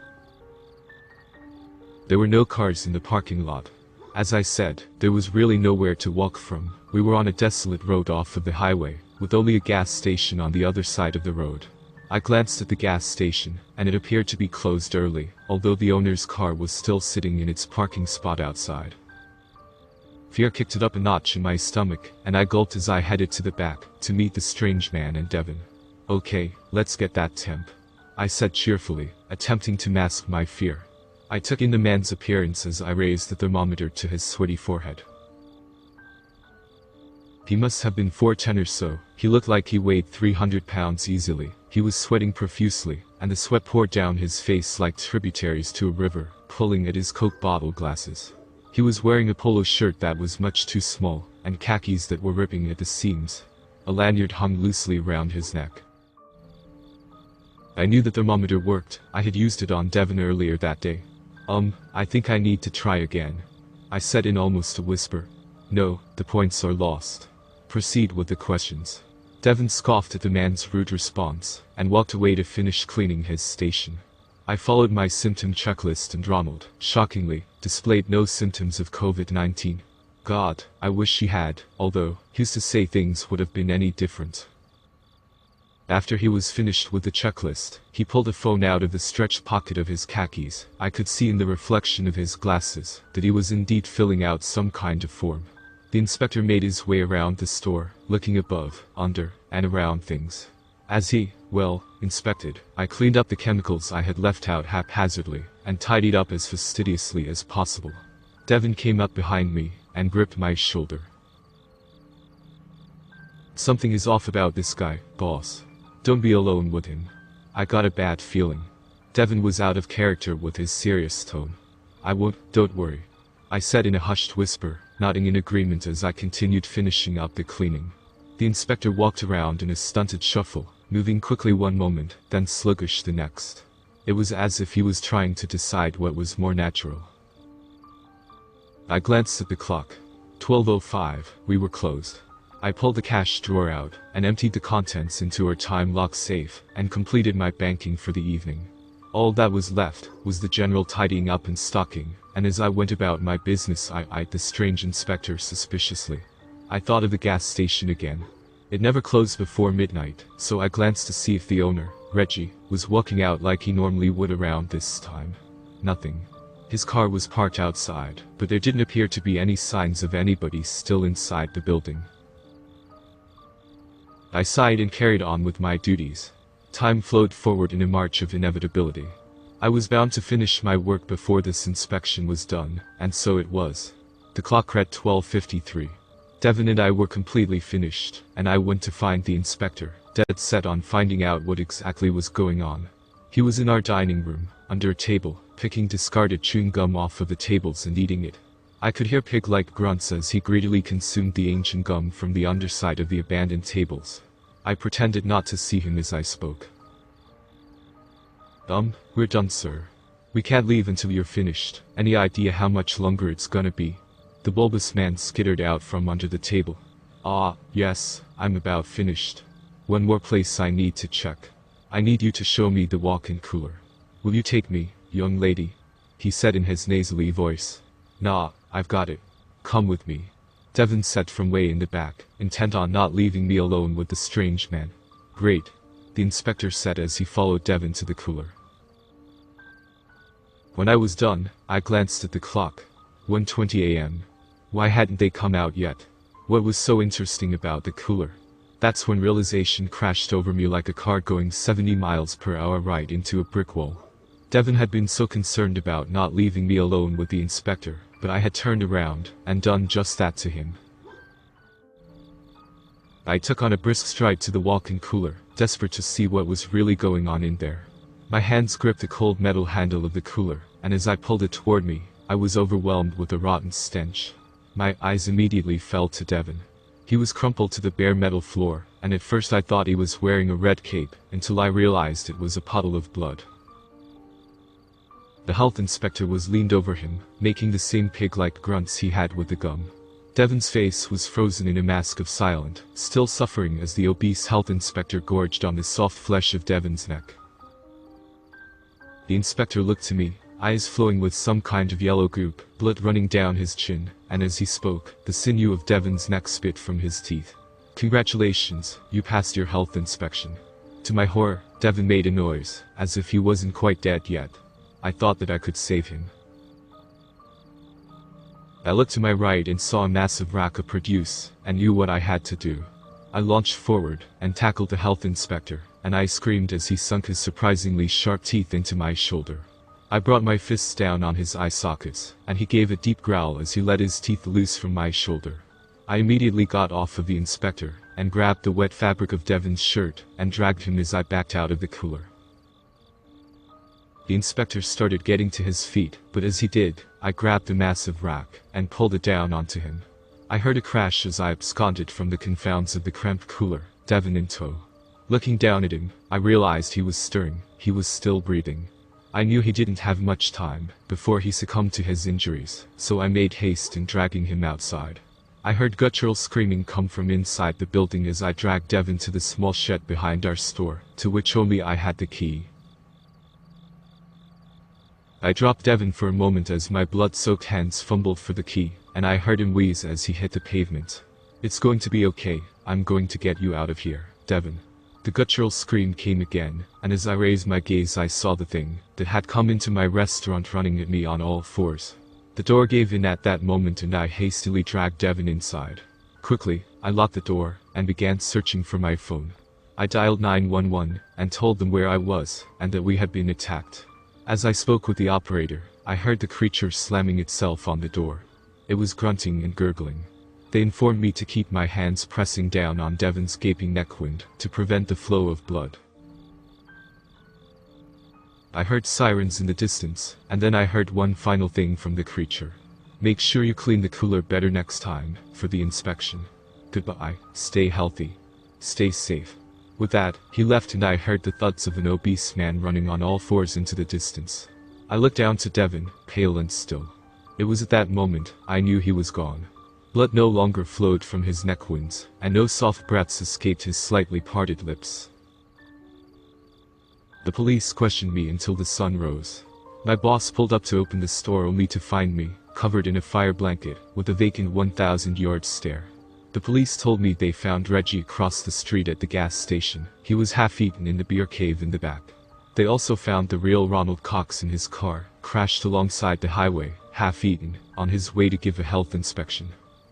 There were no cars in the parking lot. As I said, there was really nowhere to walk from. We were on a desolate road off of the highway, with only a gas station on the other side of the road. I glanced at the gas station, and it appeared to be closed early, although the owner's car was still sitting in its parking spot outside. Fear kicked it up a notch in my stomach, and I gulped as I headed to the back, to meet the strange man and Devin. "Okay, let's get that temp," I said cheerfully, attempting to mask my fear. I took in the man's appearance as I raised the thermometer to his sweaty forehead. He must have been 4'10" or so. He looked like he weighed 300 pounds easily. He was sweating profusely, and the sweat poured down his face like tributaries to a river, pulling at his Coke bottle glasses. He was wearing a polo shirt that was much too small, and khakis that were ripping at the seams. A lanyard hung loosely around his neck. I knew the thermometer worked. I had used it on Devin earlier that day. I think I need to try again," I said in almost a whisper. "No, the points are lost. Proceed with the questions." Devin scoffed at the man's rude response, and walked away to finish cleaning his station. I followed my symptom checklist and Ronald, shockingly, displayed no symptoms of COVID-19. God, I wish he had, although, who's to say things would have been any different. After he was finished with the checklist, he pulled a phone out of the stretched pocket of his khakis. I could see in the reflection of his glasses that he was indeed filling out some kind of form. The inspector made his way around the store, looking above, under, and around things. As he, well, inspected, I cleaned up the chemicals I had left out haphazardly, and tidied up as fastidiously as possible. Devin came up behind me, and gripped my shoulder. Something is off about this guy, boss. Don't be alone with him. I got a bad feeling. Devin was out of character with his serious tone. I won't, don't worry, I said in a hushed whisper, nodding in agreement as I continued finishing up the cleaning. The inspector walked around in a stunted shuffle, moving quickly one moment, then sluggish the next. It was as if he was trying to decide what was more natural. I glanced at the clock. 12:05, we were closed. I pulled the cash drawer out, and emptied the contents into our time-locked safe, and completed my banking for the evening. All that was left was the general tidying up and stocking, and as I went about my business I eyed the strange inspector suspiciously. I thought of the gas station again. It never closed before midnight, so I glanced to see if the owner, Reggie, was walking out like he normally would around this time. Nothing. His car was parked outside, but there didn't appear to be any signs of anybody still inside the building. I sighed and carried on with my duties. Time flowed forward in a march of inevitability. I was bound to finish my work before this inspection was done, and so it was. The clock read 12:53. Devin and I were completely finished, and I went to find the inspector, dead set on finding out what exactly was going on. He was in our dining room, under a table, picking discarded chewing gum off of the tables and eating it. I could hear pig-like grunts as he greedily consumed the ancient gum from the underside of the abandoned tables. I pretended not to see him as I spoke. We're done, sir. We can't leave until you're finished. Any idea how much longer it's gonna be? The bulbous man skittered out from under the table. Yes, I'm about finished. One more place I need to check. I need you to show me the walk-in cooler. Will you take me, young lady? He said in his nasally voice. Nah, I've got it. Come with me. Devin said from way in the back, intent on not leaving me alone with the strange man. Great, the inspector said as he followed Devin to the cooler. When I was done, I glanced at the clock. 1:20 a.m. Why hadn't they come out yet? What was so interesting about the cooler? That's when realization crashed over me like a car going 70 miles per hour right into a brick wall. Devin had been so concerned about not leaving me alone with the inspector, but I had turned around and done just that to him. I took on a brisk stride to the walk-in cooler, desperate to see what was really going on in there. My hands gripped the cold metal handle of the cooler, and as I pulled it toward me, I was overwhelmed with a rotten stench. My eyes immediately fell to Devin. He was crumpled to the bare metal floor, and at first I thought he was wearing a red cape, until I realized it was a puddle of blood. The health inspector was leaned over him, making the same pig-like grunts he had with the gum. Devin's face was frozen in a mask of silent, still suffering as the obese health inspector gorged on the soft flesh of Devin's neck. The inspector looked to me, eyes flowing with some kind of yellow goop, blood running down his chin, and as he spoke, the sinew of Devin's neck spit from his teeth. Congratulations, you passed your health inspection. To my horror, Devin made a noise, as if he wasn't quite dead yet. I thought that I could save him. I looked to my right and saw a massive rack of produce, and knew what I had to do. I launched forward, and tackled the health inspector, and I screamed as he sunk his surprisingly sharp teeth into my shoulder. I brought my fists down on his eye sockets, and he gave a deep growl as he let his teeth loose from my shoulder. I immediately got off of the inspector, and grabbed the wet fabric of Devin's shirt, and dragged him as I backed out of the cooler. The inspector started getting to his feet, but as he did, I grabbed the massive rack, and pulled it down onto him. I heard a crash as I absconded from the confounds of the cramped cooler, Devin in tow. Looking down at him, I realized he was stirring, he was still breathing. I knew he didn't have much time before he succumbed to his injuries, so I made haste in dragging him outside. I heard guttural screaming come from inside the building as I dragged Devin to the small shed behind our store, to which only I had the key. I dropped Devin for a moment as my blood-soaked hands fumbled for the key, and I heard him wheeze as he hit the pavement. It's going to be okay, I'm going to get you out of here, Devin. The guttural scream came again, and as I raised my gaze I saw the thing that had come into my restaurant running at me on all fours. The door gave in at that moment and I hastily dragged Devin inside. Quickly, I locked the door, and began searching for my phone. I dialed 911 and told them where I was and that we had been attacked. As I spoke with the operator, I heard the creature slamming itself on the door. It was grunting and gurgling. They informed me to keep my hands pressing down on Devon's gaping neckwound to prevent the flow of blood. I heard sirens in the distance, and then I heard one final thing from the creature. Make sure you clean the cooler better next time, for the inspection. Goodbye, stay healthy. Stay safe. With that, he left and I heard the thuds of an obese man running on all fours into the distance. I looked down to Devon, pale and still. It was at that moment I knew he was gone. Blood no longer flowed from his neck wounds, and no soft breaths escaped his slightly parted lips. The police questioned me until the sun rose. My boss pulled up to open the store only to find me, covered in a fire blanket, with a vacant 1,000-yard stare. The police told me they found Reggie across the street at the gas station. He was half-eaten in the beer cave in the back. They also found the real Ronald Cox in his car, crashed alongside the highway, half-eaten, on his way to give a health inspection.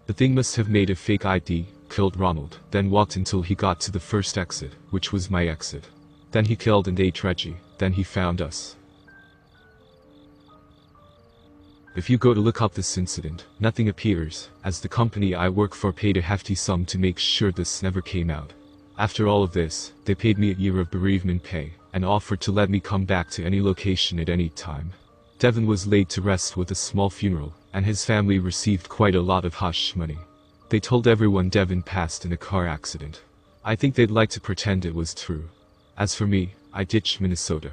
The thing must have made a fake ID, killed Ronald, then walked until he got to the first exit, which was my exit. Then he killed and ate Reggie, then he found us. If you go to look up this incident, nothing appears, as the company I work for paid a hefty sum to make sure this never came out. After all of this, they paid me a year of bereavement pay, and offered to let me come back to any location at any time. Devon was laid to rest with a small funeral, and his family received quite a lot of hush money. They told everyone Devon passed in a car accident. I think they'd like to pretend it was true. As for me, I ditched Minnesota.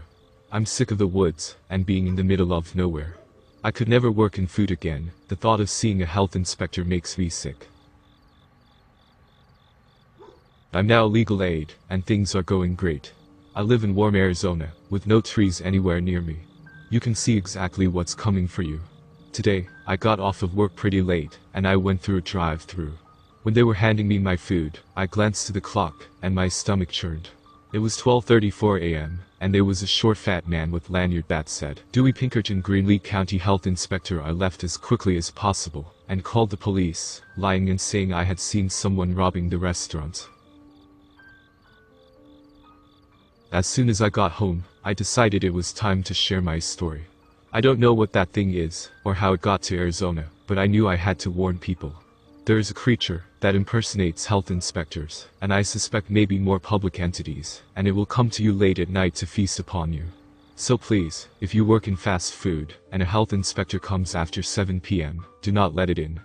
I'm sick of the woods, and being in the middle of nowhere. I could never work in food again. The thought of seeing a health inspector makes me sick. I'm now legal aid, and things are going great. I live in warm Arizona, with no trees anywhere near me. You can see exactly what's coming for you. Today, I got off of work pretty late, and I went through a drive-through. When they were handing me my food, I glanced to the clock, and my stomach churned. It was 12:34 a.m., and there was a short fat man with lanyard that said, Dewey Pinkerton, Greenlee County Health Inspector. I left as quickly as possible, and called the police, lying and saying I had seen someone robbing the restaurant. As soon as I got home, I decided it was time to share my story. I don't know what that thing is, or how it got to Arizona, but I knew I had to warn people. There is a creature that impersonates health inspectors, and I suspect maybe more public entities, and it will come to you late at night to feast upon you. So please, if you work in fast food, and a health inspector comes after 7 p.m., do not let it in.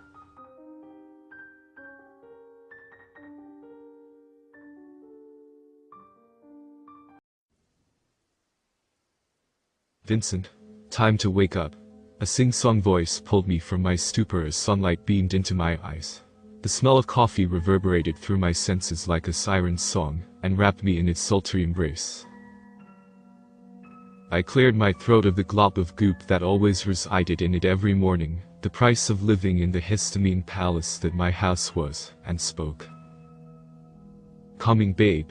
Vincent, time to wake up. A sing-song voice pulled me from my stupor as sunlight beamed into my eyes. The smell of coffee reverberated through my senses like a siren's song, and wrapped me in its sultry embrace. I cleared my throat of the glob of goop that always resided in it every morning, the price of living in the histamine palace that my house was, and spoke. Coming, babe.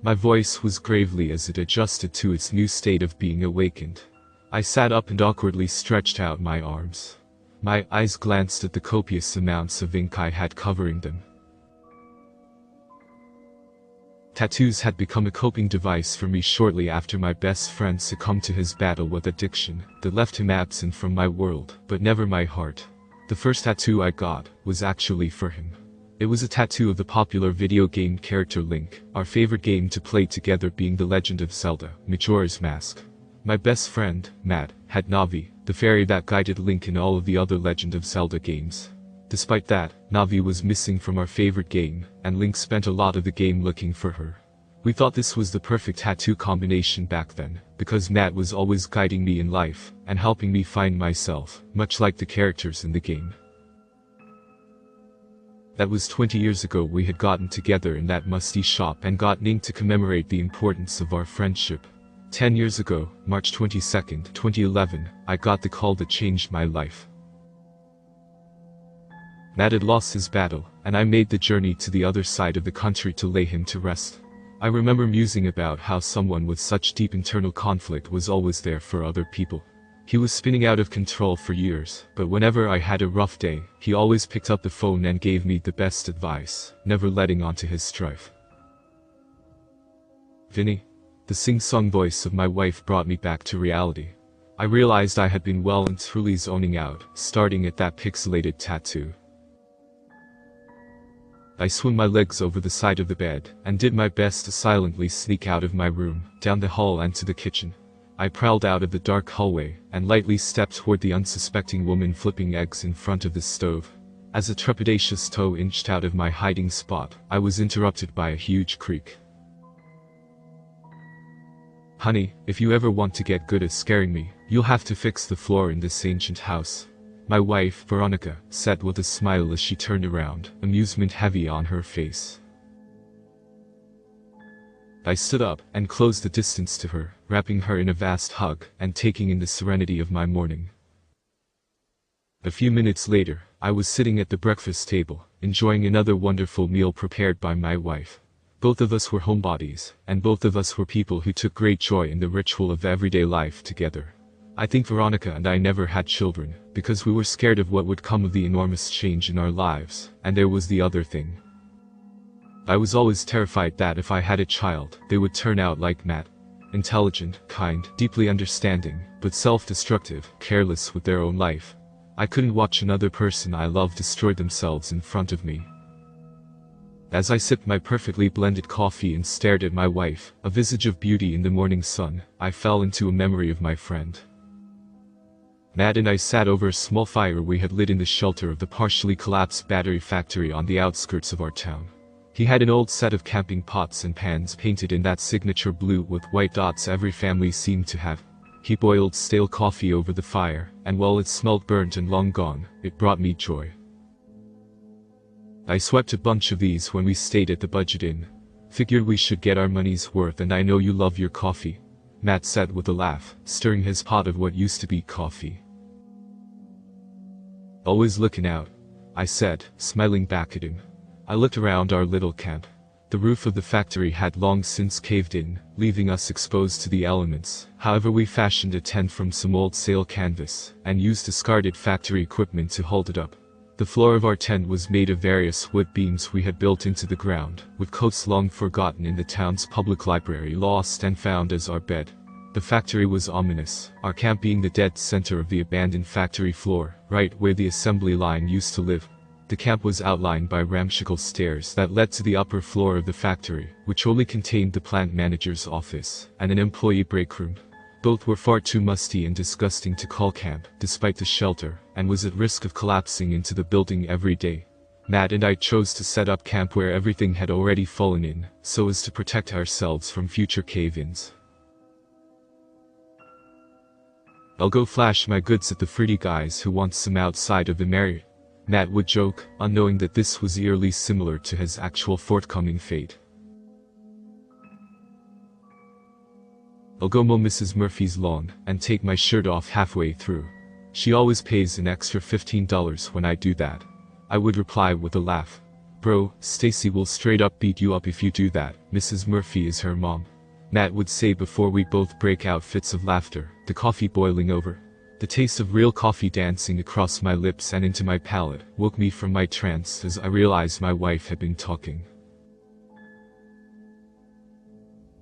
My voice was gravely as it adjusted to its new state of being awakened. I sat up and awkwardly stretched out my arms. My eyes glanced at the copious amounts of ink I had covering them. Tattoos had become a coping device for me shortly after my best friend succumbed to his battle with addiction that left him absent from my world, but never my heart. The first tattoo I got was actually for him. It was a tattoo of the popular video game character Link, our favorite game to play together being The Legend of Zelda: Majora's Mask. My best friend, Matt, had Navi, the fairy that guided Link in all of the other Legend of Zelda games. Despite that, Navi was missing from our favorite game, and Link spent a lot of the game looking for her. We thought this was the perfect tattoo combination back then, because Matt was always guiding me in life, and helping me find myself, much like the characters in the game. That was 20 years ago. We had gotten together in that musty shop and gotten ink to commemorate the importance of our friendship. 10 years ago, March 22nd, 2011, I got the call that changed my life. Matt had lost his battle, and I made the journey to the other side of the country to lay him to rest. I remember musing about how someone with such deep internal conflict was always there for other people. He was spinning out of control for years, but whenever I had a rough day, he always picked up the phone and gave me the best advice, never letting on to his strife. Vinny. The sing-song voice of my wife brought me back to reality. I realized I had been well and truly zoning out, starting at that pixelated tattoo. I swung my legs over the side of the bed, and did my best to silently sneak out of my room, down the hall and to the kitchen. I prowled out of the dark hallway, and lightly stepped toward the unsuspecting woman flipping eggs in front of the stove. As a trepidatious toe inched out of my hiding spot, I was interrupted by a huge creak. "Honey, if you ever want to get good at scaring me, you'll have to fix the floor in this ancient house," my wife, Veronica, said with a smile as she turned around, amusement heavy on her face. I stood up and closed the distance to her, wrapping her in a vast hug and taking in the serenity of my morning. A few minutes later, I was sitting at the breakfast table, enjoying another wonderful meal prepared by my wife. Both of us were homebodies, and both of us were people who took great joy in the ritual of everyday life together. I think Veronica and I never had children, because we were scared of what would come of the enormous change in our lives, and there was the other thing. I was always terrified that if I had a child, they would turn out like Matt. Intelligent, kind, deeply understanding, but self-destructive, careless with their own life. I couldn't watch another person I loved destroy themselves in front of me. As I sipped my perfectly blended coffee and stared at my wife, a visage of beauty in the morning sun, I fell into a memory of my friend. Matt and I sat over a small fire we had lit in the shelter of the partially collapsed battery factory on the outskirts of our town. He had an old set of camping pots and pans painted in that signature blue with white dots every family seemed to have. He boiled stale coffee over the fire, and while it smelled burnt and long gone, it brought me joy. I swept a bunch of these when we stayed at the Budget Inn. Figured we should get our money's worth, and I know you love your coffee, Matt said with a laugh, stirring his pot of what used to be coffee. "Always looking out," I said, smiling back at him. I looked around our little camp. The roof of the factory had long since caved in, leaving us exposed to the elements. However, we fashioned a tent from some old sail canvas, and used discarded factory equipment to hold it up. The floor of our tent was made of various wood beams we had built into the ground, with coats long forgotten in the town's public library lost and found as our bed. The factory was ominous, our camp being the dead center of the abandoned factory floor, right where the assembly line used to live. The camp was outlined by ramshackle stairs that led to the upper floor of the factory, which only contained the plant manager's office and an employee break room. Both were far too musty and disgusting to call camp, despite the shelter, and was at risk of collapsing into the building every day. Matt and I chose to set up camp where everything had already fallen in, so as to protect ourselves from future cave-ins. "I'll go flash my goods at the fruity guys who want some outside of the Marriott," Matt would joke, unknowing that this was eerily similar to his actual forthcoming fate. "I'll go mow Mrs. Murphy's lawn, and take my shirt off halfway through. She always pays an extra $15 when I do that," I would reply with a laugh. "Bro, Stacy will straight up beat you up if you do that. Mrs. Murphy is her mom," Matt would say before we both break out fits of laughter, the coffee boiling over. The taste of real coffee dancing across my lips and into my palate woke me from my trance as I realized my wife had been talking.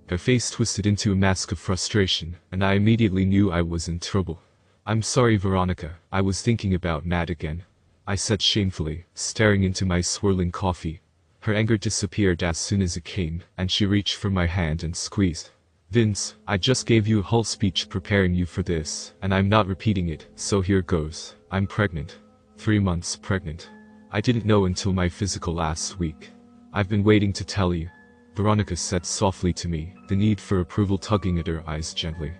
Her face twisted into a mask of frustration, and I immediately knew I was in trouble. "I'm sorry, Veronica, I was thinking about Matt again," I said shamefully, staring into my swirling coffee. Her anger disappeared as soon as it came, and she reached for my hand and squeezed. "Vince, I just gave you a whole speech preparing you for this, and I'm not repeating it, so here goes. I'm pregnant. 3 months pregnant. I didn't know until my physical last week. I've been waiting to tell you," Veronica said softly to me, the need for approval tugging at her eyes gently.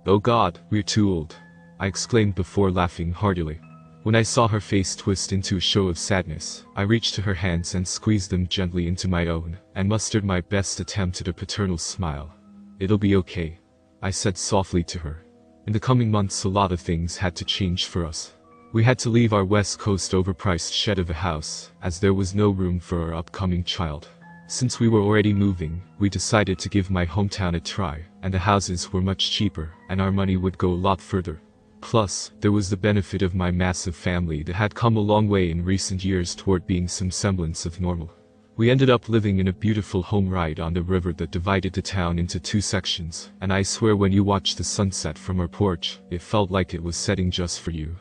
"Oh God, we're too old," I exclaimed before laughing heartily. When I saw her face twist into a show of sadness, I reached to her hands and squeezed them gently into my own, and mustered my best attempt at a paternal smile. "It'll be okay," I said softly to her. In the coming months a lot of things had to change for us. We had to leave our West Coast overpriced shed of a house, as there was no room for our upcoming child. Since we were already moving, we decided to give my hometown a try, and the houses were much cheaper, and our money would go a lot further. Plus, there was the benefit of my massive family that had come a long way in recent years toward being some semblance of normal. We ended up living in a beautiful home right on the river that divided the town into two sections, and I swear when you watched the sunset from our porch, it felt like it was setting just for you.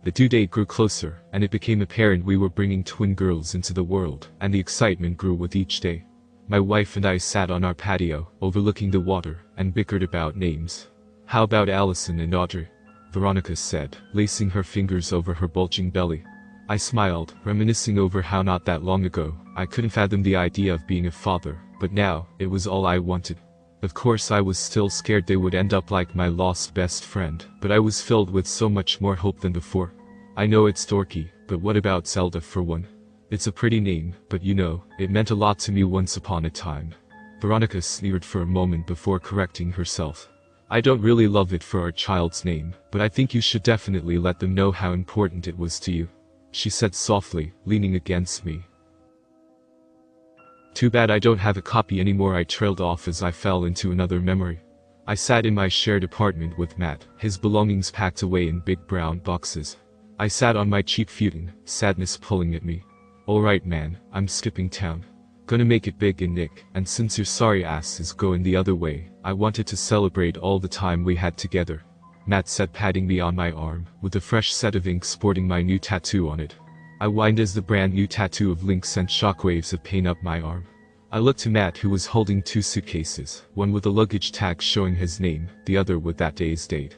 The due date grew closer, and it became apparent we were bringing twin girls into the world, and the excitement grew with each day. My wife and I sat on our patio, overlooking the water, and bickered about names. "How about Allison and Audrey?" Veronica said, lacing her fingers over her bulging belly. I smiled, reminiscing over how not that long ago, I couldn't fathom the idea of being a father, but now, it was all I wanted. Of course I was still scared they would end up like my lost best friend, but I was filled with so much more hope than before. I know it's dorky, but what about Zelda for one? It's a pretty name, but you know, it meant a lot to me once upon a time. Veronica sneered for a moment before correcting herself. I don't really love it for our child's name, but I think you should definitely let them know how important it was to you, she said softly, leaning against me. Too bad I don't have a copy anymore, I trailed off as I fell into another memory. I sat in my shared apartment with Matt, his belongings packed away in big brown boxes. I sat on my cheap futon, sadness pulling at me. Alright man, I'm skipping town. Gonna make it big in Nick, and since your sorry ass is going the other way, I wanted to celebrate all the time we had together. Matt said, patting me on my arm, with a fresh set of ink sporting my new tattoo on it. I whined as the brand new tattoo of Link sent shockwaves of pain up my arm. I looked to Matt, who was holding two suitcases, one with a luggage tag showing his name, the other with that day's date.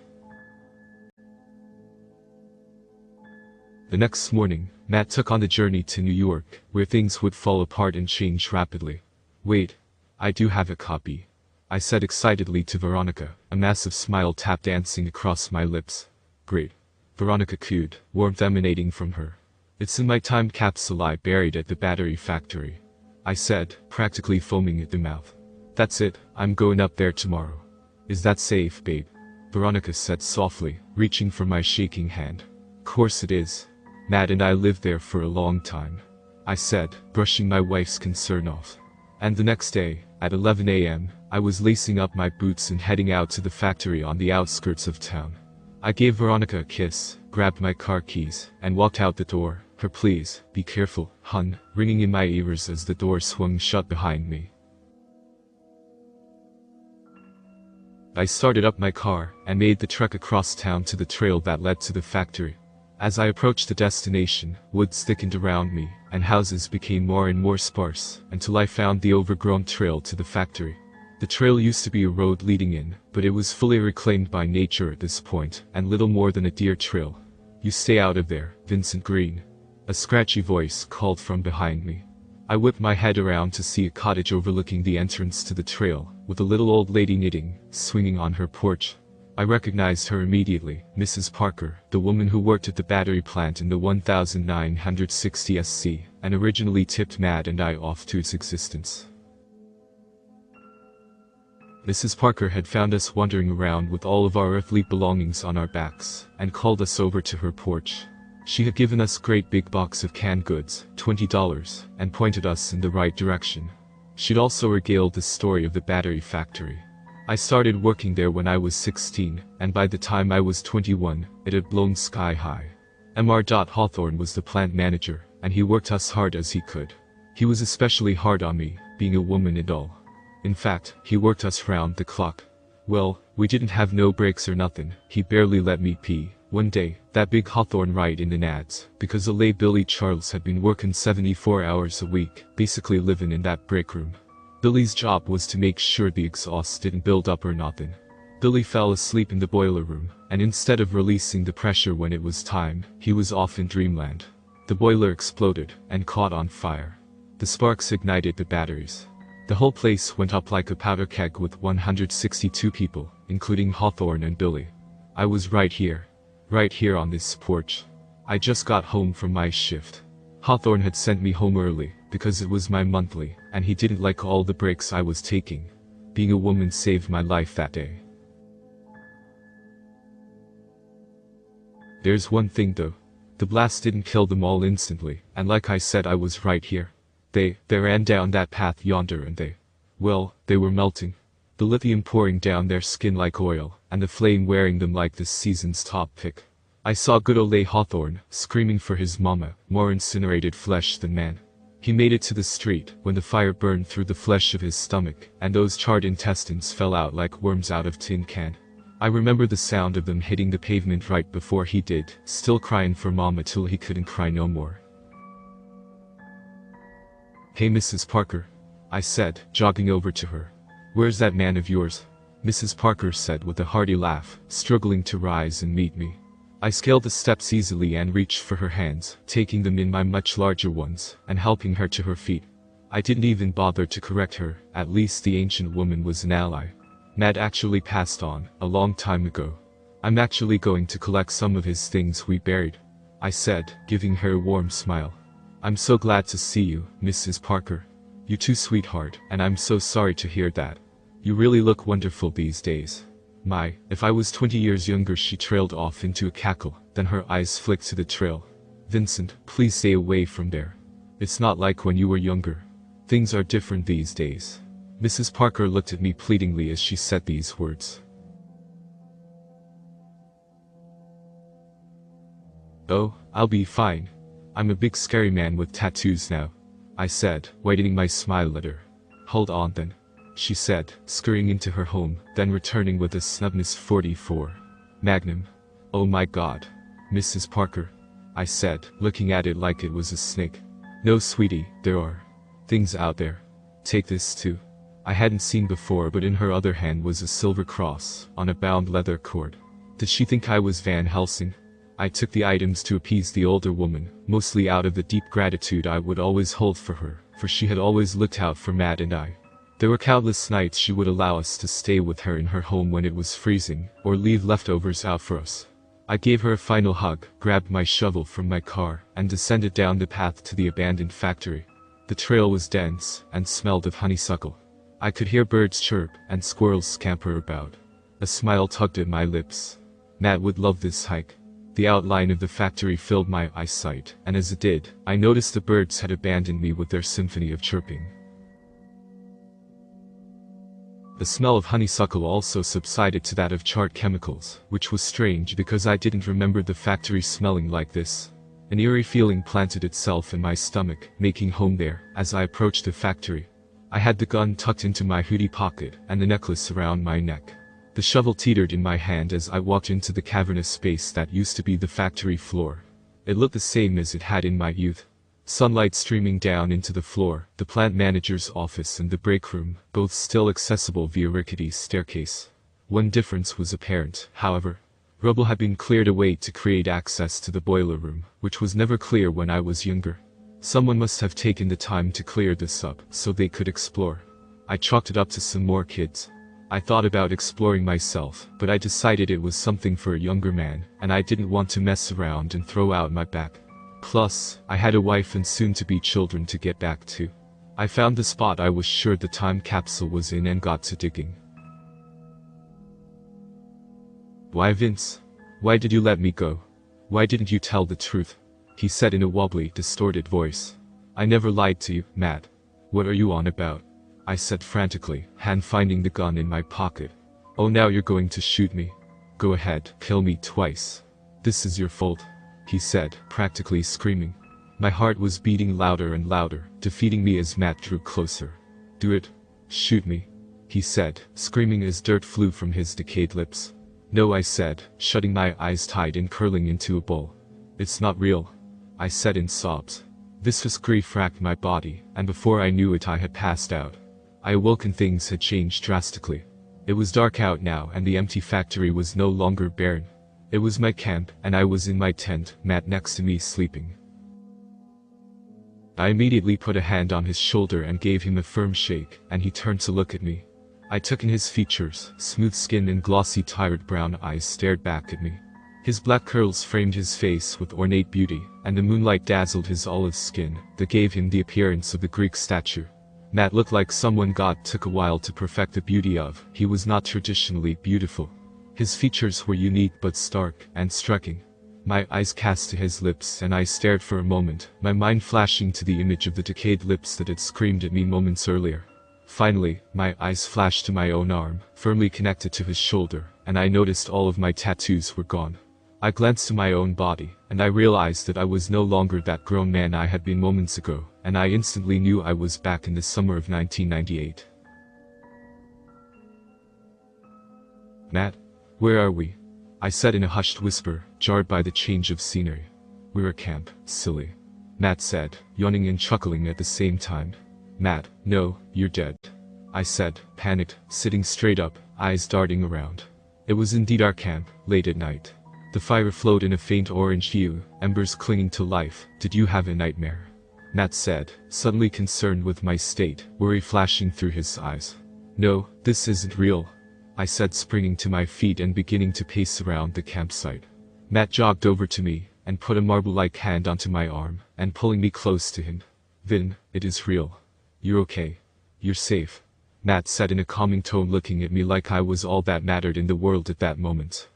The next morning, Matt took on the journey to New York, where things would fall apart and change rapidly. Wait, I do have a copy, I said excitedly to Veronica, a massive smile tap dancing across my lips. Great, Veronica cooed, warmth emanating from her. It's in my time capsule I buried at the battery factory, I said, practically foaming at the mouth. That's it, I'm going up there tomorrow. Is that safe, babe? Veronica said softly, reaching for my shaking hand. Course it is. Matt and I lived there for a long time, I said, brushing my wife's concern off. And the next day, at 11 a.m., I was lacing up my boots and heading out to the factory on the outskirts of town. I gave Veronica a kiss, grabbed my car keys, and walked out the door, her "please, be careful, hun," ringing in my ears as the door swung shut behind me. I started up my car, and made the trek across town to the trail that led to the factory. As I approached the destination, woods thickened around me, and houses became more and more sparse, until I found the overgrown trail to the factory. The trail used to be a road leading in, but it was fully reclaimed by nature at this point, and little more than a deer trail. "You stay out of there, Vincent Green," a scratchy voice called from behind me. I whipped my head around to see a cottage overlooking the entrance to the trail, with a little old lady knitting, swinging on her porch. I recognized her immediately, Mrs. Parker, the woman who worked at the battery plant in the 1960 SC, and originally tipped Matt and I off to its existence. Mrs. Parker had found us wandering around with all of our earthly belongings on our backs, and called us over to her porch. She had given us a great big box of canned goods, $20, and pointed us in the right direction. She'd also regaled the story of the battery factory. I started working there when I was 16, and by the time I was 21, it had blown sky high. Mr. Hawthorne was the plant manager, and he worked us hard as he could. He was especially hard on me, being a woman and all. In fact, he worked us round the clock. Well, we didn't have no breaks or nothing, he barely let me pee. One day, that big Hawthorne right in the nads, because the late Billy Charles had been working 74 hours a week, basically living in that break room. Billy's job was to make sure the exhaust didn't build up or nothing. Billy fell asleep in the boiler room, and instead of releasing the pressure when it was time, he was off in dreamland. The boiler exploded, and caught on fire. The sparks ignited the batteries. The whole place went up like a powder keg with 162 people, including Hawthorne and Billy. I was right here on this porch. I just got home from my shift. Hawthorne had sent me home early, because it was my monthly, and he didn't like all the breaks I was taking. Being a woman saved my life that day. There's one thing though. The blast didn't kill them all instantly, and like I said, I was right here. They ran down that path yonder and they were melting. The lithium pouring down their skin like oil, and the flame wearing them like this season's top pick. I saw good ole Hawthorne, screaming for his mama, more incinerated flesh than man. He made it to the street, when the fire burned through the flesh of his stomach, and those charred intestines fell out like worms out of tin can. I remember the sound of them hitting the pavement right before he did, still crying for mama till he couldn't cry no more. "Hey Mrs. Parker," I said, jogging over to her. "Where's that man of yours?" Mrs. Parker said with a hearty laugh, struggling to rise and meet me. I scaled the steps easily and reached for her hands, taking them in my much larger ones, and helping her to her feet. I didn't even bother to correct her, at least the ancient woman was an ally. Matt actually passed on, a long time ago. "I'm actually going to collect some of his things we buried," I said, giving her a warm smile. "I'm so glad to see you, Mrs. Parker. You too, sweetheart, and I'm so sorry to hear that. You really look wonderful these days." My, if I was 20 years younger. She trailed off into a cackle, then her eyes flicked to the trail. "Vincent, please stay away from there. It's not like when you were younger. Things are different these days." Mrs. Parker looked at me pleadingly as she said these words. "Oh, I'll be fine. I'm a big scary man with tattoos now," I said, widening my smile at her. "Hold on then," she said, scurrying into her home, then returning with a Snubness 44 Magnum. "Oh my god. Mrs. Parker," I said, looking at it like it was a snake. "No sweetie, there are things out there. Take this too." I hadn't seen before, but in her other hand was a silver cross, on a bound leather cord. Did she think I was Van Helsing? I took the items to appease the older woman, mostly out of the deep gratitude I would always hold for her, for she had always looked out for Matt and I. There were countless nights she would allow us to stay with her in her home when it was freezing, or leave leftovers out for us. I gave her a final hug, grabbed my shovel from my car, and descended down the path to the abandoned factory. The trail was dense, and smelled of honeysuckle. I could hear birds chirp, and squirrels scamper about. A smile tugged at my lips. Matt would love this hike. The outline of the factory filled my eyesight, and as it did, I noticed the birds had abandoned me with their symphony of chirping. The smell of honeysuckle also subsided to that of charred chemicals, which was strange because I didn't remember the factory smelling like this. An eerie feeling planted itself in my stomach, making home there, as I approached the factory. I had the gun tucked into my hoodie pocket, and the necklace around my neck. The shovel teetered in my hand as I walked into the cavernous space that used to be the factory floor. It looked the same as it had in my youth. Sunlight streaming down into the floor, the plant manager's office and the break room, both still accessible via rickety staircase. One difference was apparent, however. Rubble had been cleared away to create access to the boiler room, which was never clear when I was younger. Someone must have taken the time to clear this up, so they could explore. I chalked it up to some more kids. I thought about exploring myself, but I decided it was something for a younger man, and I didn't want to mess around and throw out my back. Plus, I had a wife and soon-to-be children to get back to. I found the spot I was sure the time capsule was in and got to digging. "Why, Vince? Why did you let me go? Why didn't you tell the truth?" he said in a wobbly, distorted voice. "I never lied to you, Matt. What are you on about?" I said frantically, hand finding the gun in my pocket. "Oh, now you're going to shoot me? Go ahead, kill me twice. This is your fault," he said, practically screaming. My heart was beating louder and louder, defeating me as Matt drew closer. "Do it. Shoot me," he said, screaming as dirt flew from his decayed lips. "No," I said, shutting my eyes tight and curling into a ball. "It's not real," I said in sobs. Viscous grief racked my body, and before I knew it I had passed out. I awoke and things had changed drastically. It was dark out now and the empty factory was no longer barren. It was my camp, and I was in my tent, Matt next to me sleeping. I immediately put a hand on his shoulder and gave him a firm shake, and he turned to look at me. I took in his features, smooth skin and glossy tired brown eyes stared back at me. His black curls framed his face with ornate beauty, and the moonlight dazzled his olive skin, that gave him the appearance of the Greek statue. Matt looked like someone God took a while to perfect the beauty of. He was not traditionally beautiful. His features were unique but stark and striking. My eyes cast to his lips and I stared for a moment, my mind flashing to the image of the decayed lips that had screamed at me moments earlier. Finally, my eyes flashed to my own arm, firmly connected to his shoulder, and I noticed all of my tattoos were gone. I glanced to my own body, and I realized that I was no longer that grown man I had been moments ago, and I instantly knew I was back in the summer of 1998. Matt, where are we? I said in a hushed whisper, jarred by the change of scenery. We're at camp, silly. Matt said, yawning and chuckling at the same time. Matt, no, you're dead. I said, panicked, sitting straight up, eyes darting around. It was indeed our camp, late at night. The fire flowed in a faint orange hue, embers clinging to life. Did you have a nightmare? Matt said, suddenly concerned with my state, worry flashing through his eyes. No, this isn't real, I said, springing to my feet and beginning to pace around the campsite. Matt jogged over to me, and put a marble-like hand onto my arm, and pulling me close to him. Vin, it is real. You're okay. You're safe. Matt said in a calming tone, looking at me like I was all that mattered in the world at that moment.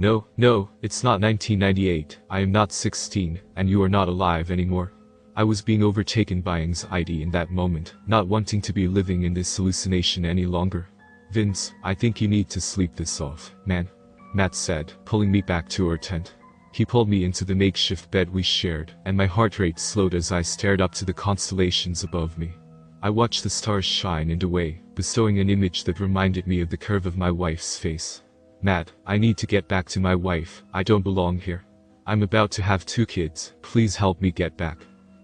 No, it's not 1998, I am not 16, and you are not alive anymore. I was being overtaken by anxiety in that moment, not wanting to be living in this hallucination any longer. Vince, I think you need to sleep this off, man. Matt said, pulling me back to our tent. He pulled me into the makeshift bed we shared, and my heart rate slowed as I stared up to the constellations above me. I watched the stars shine and away, bestowing an image that reminded me of the curve of my wife's face. Matt, I need to get back to my wife, I don't belong here. I'm about to have 2 kids, please help me get back.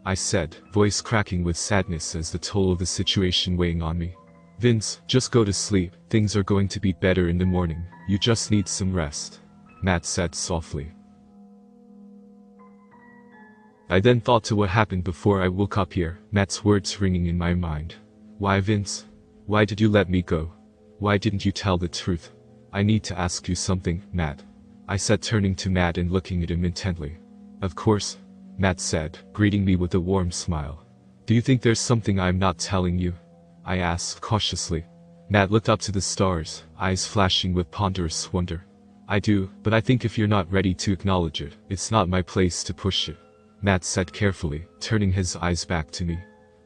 I said, voice cracking with sadness as the toll of the situation weighing on me. Vince, just go to sleep, things are going to be better in the morning, you just need some rest. Matt said softly. I then thought to what happened before I woke up here, Matt's words ringing in my mind. Why, Vince? Why did you let me go? Why didn't you tell the truth? I need to ask you something, Matt. I said, turning to Matt and looking at him intently. Of course, Matt said, greeting me with a warm smile. Do you think there's something I'm not telling you? I asked cautiously. Matt looked up to the stars, eyes flashing with ponderous wonder. I do, but I think if you're not ready to acknowledge it, it's not my place to push it. Matt said carefully, turning his eyes back to me.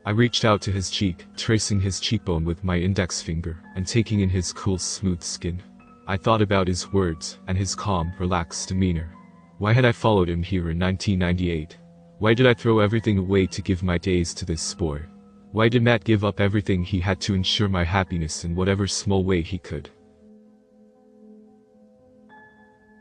I reached out to his cheek, tracing his cheekbone with my index finger, and taking in his cool, smooth skin. I thought about his words, and his calm, relaxed demeanor. Why had I followed him here in 1998? Why did I throw everything away to give my days to this boy? Why did Matt give up everything he had to ensure my happiness in whatever small way he could?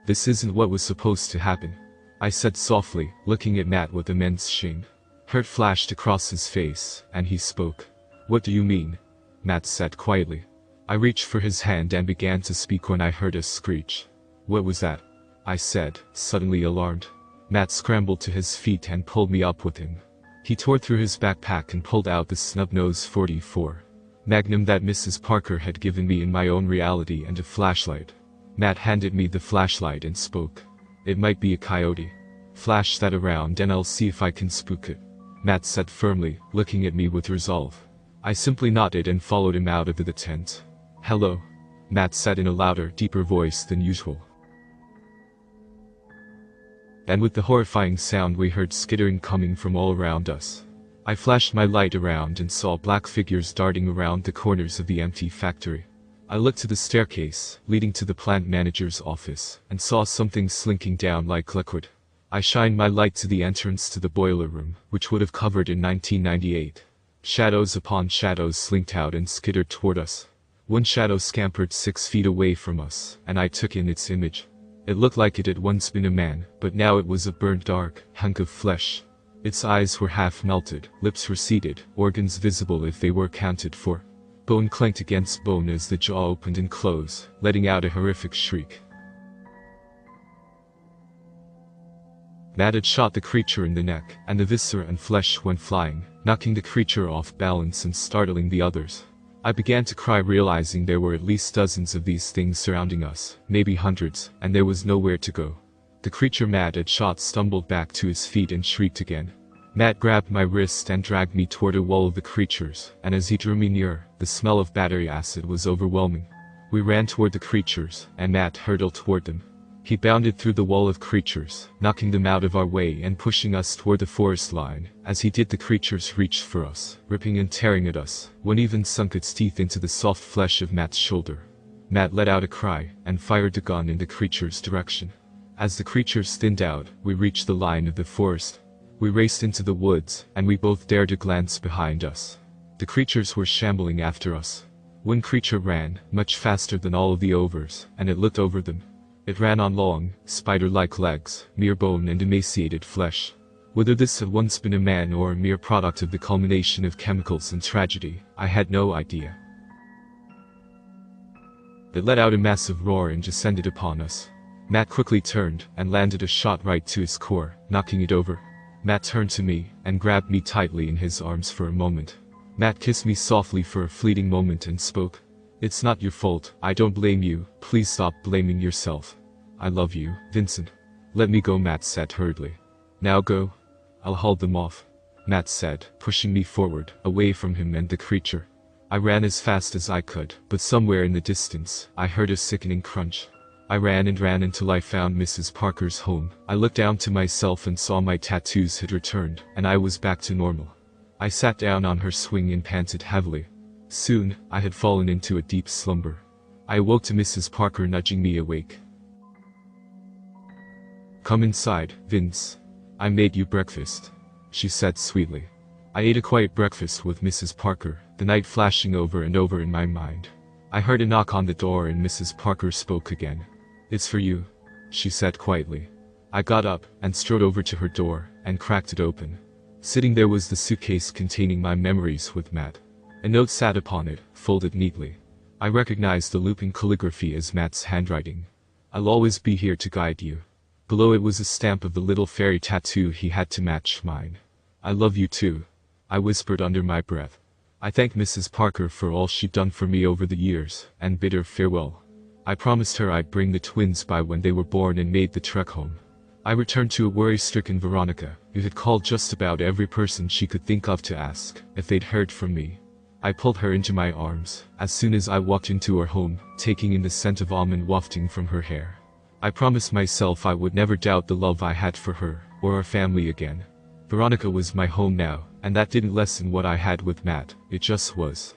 This isn't what was supposed to happen, I said softly, looking at Matt with immense shame. Hurt flashed across his face, and he spoke. What do you mean? Matt said quietly. I reached for his hand and began to speak when I heard a screech. What was that? I said, suddenly alarmed. Matt scrambled to his feet and pulled me up with him. He tore through his backpack and pulled out the snub-nose 44 Magnum that Mrs. Parker had given me in my own reality and a flashlight. Matt handed me the flashlight and spoke. It might be a coyote. Flash that around and I'll see if I can spook it, Matt said firmly, looking at me with resolve. I simply nodded and followed him out of the tent. Hello, Matt said in a louder, deeper voice than usual. And with the horrifying sound we heard skittering coming from all around us. I flashed my light around and saw black figures darting around the corners of the empty factory. I looked to the staircase, leading to the plant manager's office, and saw something slinking down like liquid. I shined my light to the entrance to the boiler room, which would have covered in 1998. Shadows upon shadows slinked out and skittered toward us. One shadow scampered 6 feet away from us, and I took in its image. It looked like it had once been a man, but now it was a burnt dark hunk of flesh. Its eyes were half melted, lips receded, organs visible if they were accounted for. Bone clanked against bone as the jaw opened and closed, letting out a horrific shriek. Matt had shot the creature in the neck, and the viscera and flesh went flying, knocking the creature off balance and startling the others. I began to cry, realizing there were at least dozens of these things surrounding us, maybe hundreds, and there was nowhere to go. The creature Matt had shot stumbled back to his feet and shrieked again. Matt grabbed my wrist and dragged me toward a wall of the creatures, and as he drew me nearer, the smell of battery acid was overwhelming. We ran toward the creatures, and Matt hurtled toward them. He bounded through the wall of creatures, knocking them out of our way and pushing us toward the forest line. As he did, the creatures reached for us, ripping and tearing at us. One even sunk its teeth into the soft flesh of Matt's shoulder. Matt let out a cry and fired the gun in the creature's direction. As the creatures thinned out, we reached the line of the forest. We raced into the woods, and we both dared to glance behind us. The creatures were shambling after us. One creature ran, much faster than all of the others, and it looked over them. It ran on long, spider-like legs, mere bone and emaciated flesh. Whether this had once been a man or a mere product of the culmination of chemicals and tragedy, I had no idea. It let out a massive roar and descended upon us. Matt quickly turned and landed a shot right to his core, knocking it over. Matt turned to me and grabbed me tightly in his arms for a moment. Matt kissed me softly for a fleeting moment and spoke. "It's not your fault, I don't blame you, please stop blaming yourself. I love you, Vincent." "Let me go," Matt said hurriedly. "Now go." "I'll hold them off," Matt said, pushing me forward, away from him and the creature. I ran as fast as I could, but somewhere in the distance, I heard a sickening crunch. I ran and ran until I found Mrs. Parker's home. I looked down to myself and saw my tattoos had returned, and I was back to normal. I sat down on her swing and panted heavily. Soon, I had fallen into a deep slumber. I awoke to Mrs. Parker nudging me awake. "Come inside, Vince. I made you breakfast," she said sweetly. I ate a quiet breakfast with Mrs. Parker, the night flashing over and over in my mind. I heard a knock on the door and Mrs. Parker spoke again. "It's for you," she said quietly. I got up and strode over to her door and cracked it open. Sitting there was the suitcase containing my memories with Matt. A note sat upon it, folded neatly. I recognized the looping calligraphy as Matt's handwriting. "I'll always be here to guide you." Below it was a stamp of the little fairy tattoo he had to match mine. "I love you too," I whispered under my breath. I thanked Mrs. Parker for all she'd done for me over the years, and bid her farewell. I promised her I'd bring the twins by when they were born and made the trek home. I returned to a worry-stricken Veronica, who had called just about every person she could think of to ask if they'd heard from me. I pulled her into my arms as soon as I walked into her home, taking in the scent of almond wafting from her hair. I promised myself I would never doubt the love I had for her or our family again. Veronica was my home now, and that didn't lessen what I had with Matt, it just was.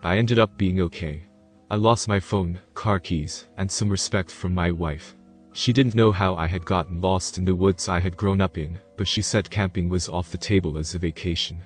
I ended up being okay. I lost my phone, car keys, and some respect from my wife. She didn't know how I had gotten lost in the woods I had grown up in, but she said camping was off the table as a vacation.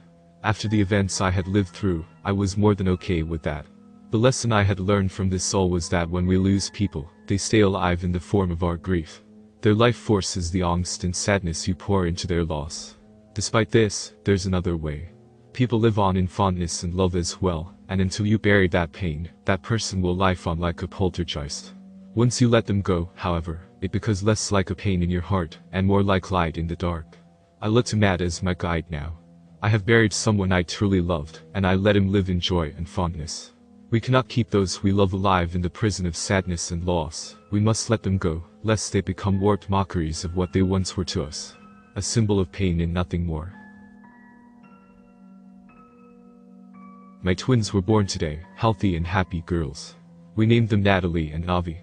After the events I had lived through, I was more than okay with that. The lesson I had learned from this all was that when we lose people, they stay alive in the form of our grief. Their life force is the angst and sadness you pour into their loss. Despite this, there's another way. People live on in fondness and love as well, and until you bury that pain, that person will life on like a poltergeist. Once you let them go, however, it becomes less like a pain in your heart, and more like light in the dark. I look to Matt as my guide now. I have buried someone I truly loved, and I let him live in joy and fondness. We cannot keep those we love alive in the prison of sadness and loss. We must let them go, lest they become warped mockeries of what they once were to us. A symbol of pain and nothing more. My twins were born today, healthy and happy girls. We named them Natalie and Avi.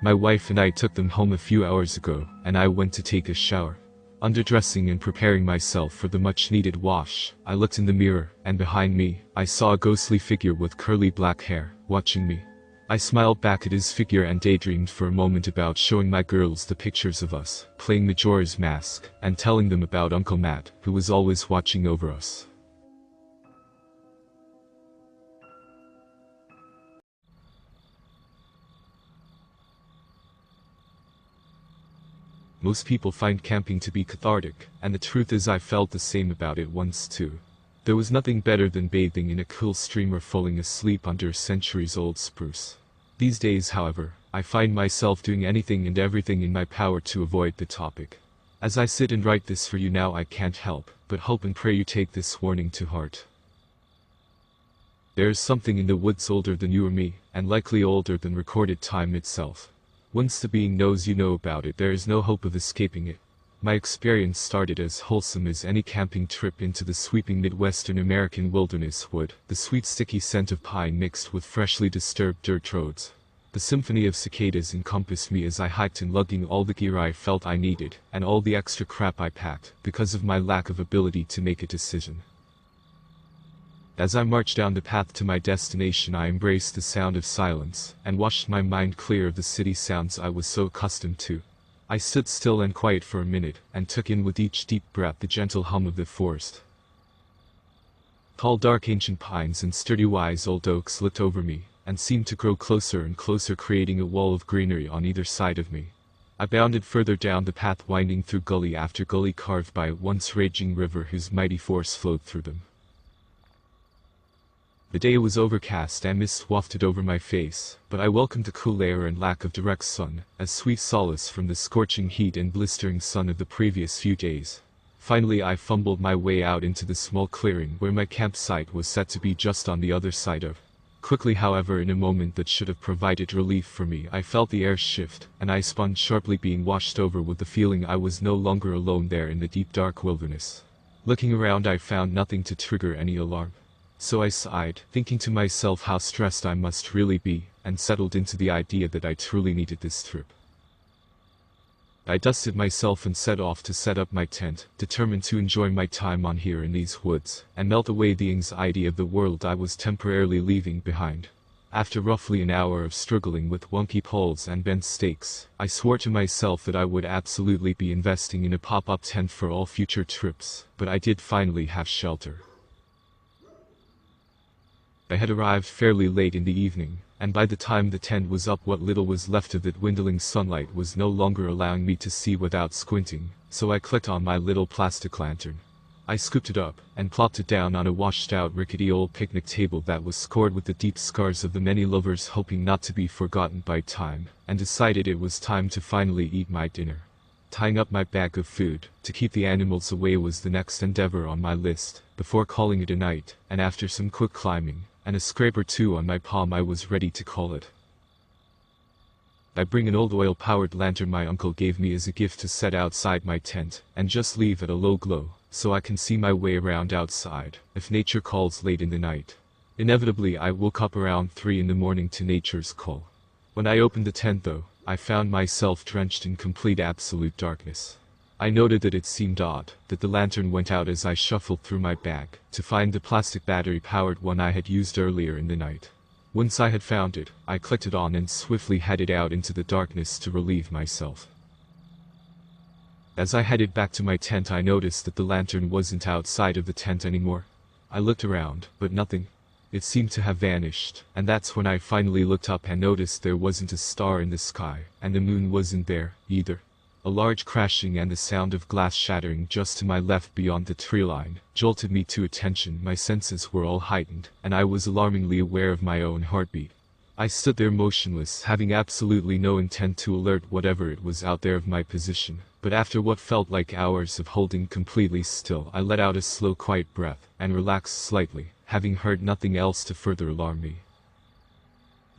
My wife and I took them home a few hours ago, and I went to take a shower. Underdressing and preparing myself for the much-needed wash, I looked in the mirror, and behind me, I saw a ghostly figure with curly black hair, watching me. I smiled back at his figure and daydreamed for a moment about showing my girls the pictures of us, playing Majora's Mask, and telling them about Uncle Matt, who was always watching over us. Most people find camping to be cathartic, and the truth is I felt the same about it once too. There was nothing better than bathing in a cool stream or falling asleep under a centuries-old spruce. These days, however, I find myself doing anything and everything in my power to avoid the topic. As I sit and write this for you now, I can't help but hope and pray you take this warning to heart. There is something in the woods older than you or me, and likely older than recorded time itself. Once the being knows you know about it, there is no hope of escaping it. My experience started as wholesome as any camping trip into the sweeping Midwestern American wilderness would, the sweet sticky scent of pine mixed with freshly disturbed dirt roads. The symphony of cicadas encompassed me as I hiked and lugging all the gear I felt I needed, and all the extra crap I packed, because of my lack of ability to make a decision. As I marched down the path to my destination, I embraced the sound of silence, and washed my mind clear of the city sounds I was so accustomed to. I stood still and quiet for a minute, and took in with each deep breath the gentle hum of the forest. Tall dark ancient pines and sturdy wise old oaks looked over me, and seemed to grow closer and closer, creating a wall of greenery on either side of me. I bounded further down the path, winding through gully after gully carved by a once raging river whose mighty force flowed through them. The day was overcast and mist wafted over my face, but I welcomed the cool air and lack of direct sun, as sweet solace from the scorching heat and blistering sun of the previous few days. Finally I fumbled my way out into the small clearing where my campsite was set to be, just on the other side of. Quickly, however, in a moment that should have provided relief for me, I felt the air shift, and I spun sharply, being washed over with the feeling I was no longer alone there in the deep dark wilderness. Looking around, I found nothing to trigger any alarm. So I sighed, thinking to myself how stressed I must really be, and settled into the idea that I truly needed this trip. I dusted myself and set off to set up my tent, determined to enjoy my time on here in these woods, and melt away the anxiety of the world I was temporarily leaving behind. After roughly an hour of struggling with wonky poles and bent stakes, I swore to myself that I would absolutely be investing in a pop-up tent for all future trips, but I did finally have shelter. I had arrived fairly late in the evening, and by the time the tent was up, what little was left of the dwindling sunlight was no longer allowing me to see without squinting, so I clicked on my little plastic lantern. I scooped it up, and plopped it down on a washed-out rickety old picnic table that was scored with the deep scars of the many lovers hoping not to be forgotten by time, and decided it was time to finally eat my dinner. Tying up my bag of food, to keep the animals away, was the next endeavor on my list, before calling it a night, and after some quick climbing, and a scrape or two on my palm, I was ready to call it. I bring an old oil-powered lantern my uncle gave me as a gift to set outside my tent, and just leave at a low glow, so I can see my way around outside, if nature calls late in the night. Inevitably I woke up around 3 in the morning to nature's call. When I opened the tent though, I found myself drenched in complete absolute darkness. I noted that it seemed odd that the lantern went out as I shuffled through my bag to find the plastic battery-powered one I had used earlier in the night. Once I had found it, I clicked it on and swiftly headed out into the darkness to relieve myself. As I headed back to my tent, I noticed that the lantern wasn't outside of the tent anymore. I looked around, but nothing. It seemed to have vanished, and that's when I finally looked up and noticed there wasn't a star in the sky, and the moon wasn't there, either. A large crashing and the sound of glass shattering just to my left beyond the tree line jolted me to attention. My senses were all heightened, and I was alarmingly aware of my own heartbeat. I stood there motionless, having absolutely no intent to alert whatever it was out there of my position, but after what felt like hours of holding completely still, I let out a slow, quiet breath, and relaxed slightly, having heard nothing else to further alarm me.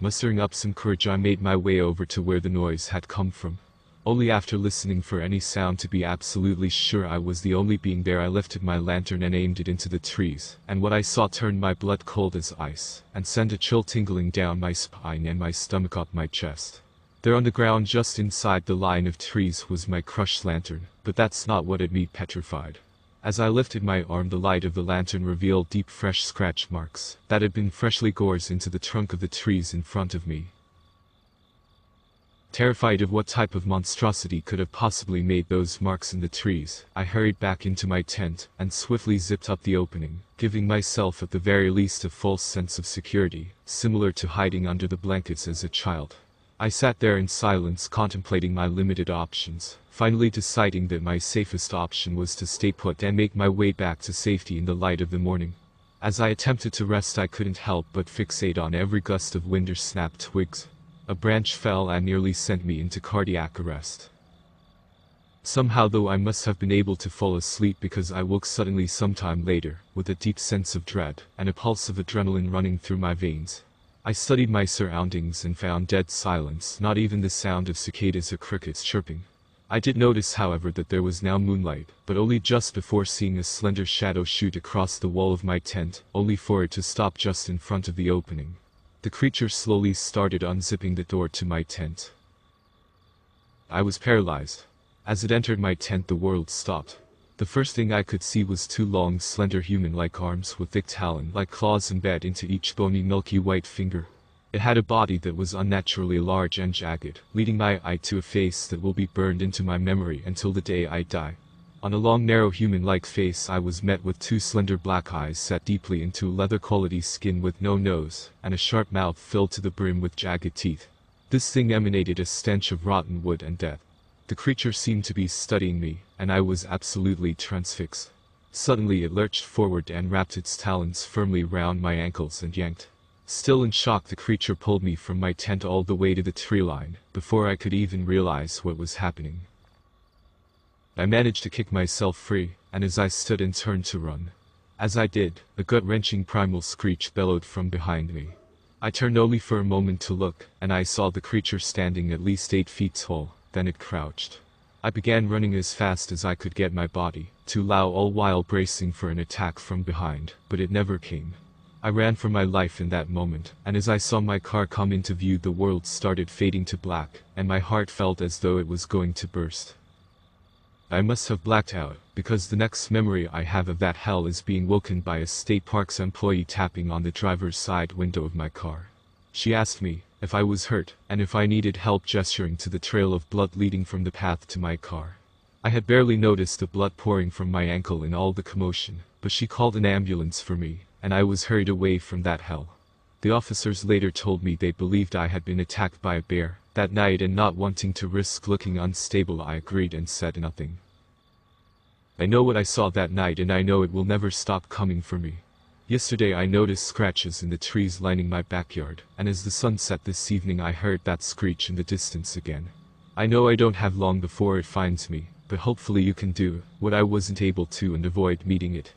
Mustering up some courage, I made my way over to where the noise had come from. Only after listening for any sound to be absolutely sure I was the only being there, I lifted my lantern and aimed it into the trees, and what I saw turned my blood cold as ice, and sent a chill tingling down my spine and my stomach up my chest. There on the ground just inside the line of trees was my crushed lantern, but that's not what had me petrified. As I lifted my arm, the light of the lantern revealed deep fresh scratch marks that had been freshly gored into the trunk of the trees in front of me. Terrified of what type of monstrosity could have possibly made those marks in the trees, I hurried back into my tent and swiftly zipped up the opening, giving myself at the very least a false sense of security, similar to hiding under the blankets as a child. I sat there in silence, contemplating my limited options, finally deciding that my safest option was to stay put and make my way back to safety in the light of the morning. As I attempted to rest, I couldn't help but fixate on every gust of wind or snapped twigs. A branch fell and nearly sent me into cardiac arrest. Somehow though, I must have been able to fall asleep, because I woke suddenly sometime later, with a deep sense of dread, and a pulse of adrenaline running through my veins. I studied my surroundings and found dead silence, not even the sound of cicadas or crickets chirping. I did notice, however, that there was now moonlight, but only just before seeing a slender shadow shoot across the wall of my tent, only for it to stop just in front of the opening. The creature slowly started unzipping the door to my tent. I was paralyzed. As it entered my tent, the world stopped. The first thing I could see was two long, slender human-like arms with thick talon-like claws embedded into each bony, milky white finger. It had a body that was unnaturally large and jagged, leading my eye to a face that will be burned into my memory until the day I die. On a long, narrow human-like face I was met with two slender black eyes set deeply into leather-quality skin with no nose, and a sharp mouth filled to the brim with jagged teeth. This thing emanated a stench of rotten wood and death. The creature seemed to be studying me, and I was absolutely transfixed. Suddenly it lurched forward and wrapped its talons firmly round my ankles and yanked. Still in shock, the creature pulled me from my tent all the way to the tree line, before I could even realize what was happening. I managed to kick myself free, and as I stood and turned to run. As I did, a gut-wrenching primal screech bellowed from behind me. I turned only for a moment to look, and I saw the creature standing at least 8 feet tall. Then it crouched. I began running as fast as I could get my body to allow, all while bracing for an attack from behind, but it never came. I ran for my life in that moment, and as I saw my car come into view, the world started fading to black, and my heart felt as though it was going to burst. I must have blacked out, because the next memory I have of that hell is being woken by a state parks employee tapping on the driver's side window of my car. She asked me if I was hurt, and if I needed help, gesturing to the trail of blood leading from the path to my car. I had barely noticed the blood pouring from my ankle in all the commotion, but she called an ambulance for me, and I was hurried away from that hell. The officers later told me they believed I had been attacked by a bear that night, and not wanting to risk looking unstable, I agreed and said nothing. I know what I saw that night, and I know it will never stop coming for me. Yesterday I noticed scratches in the trees lining my backyard, and as the sun set this evening I heard that screech in the distance again. I know I don't have long before it finds me, but hopefully you can do what I wasn't able to and avoid meeting it.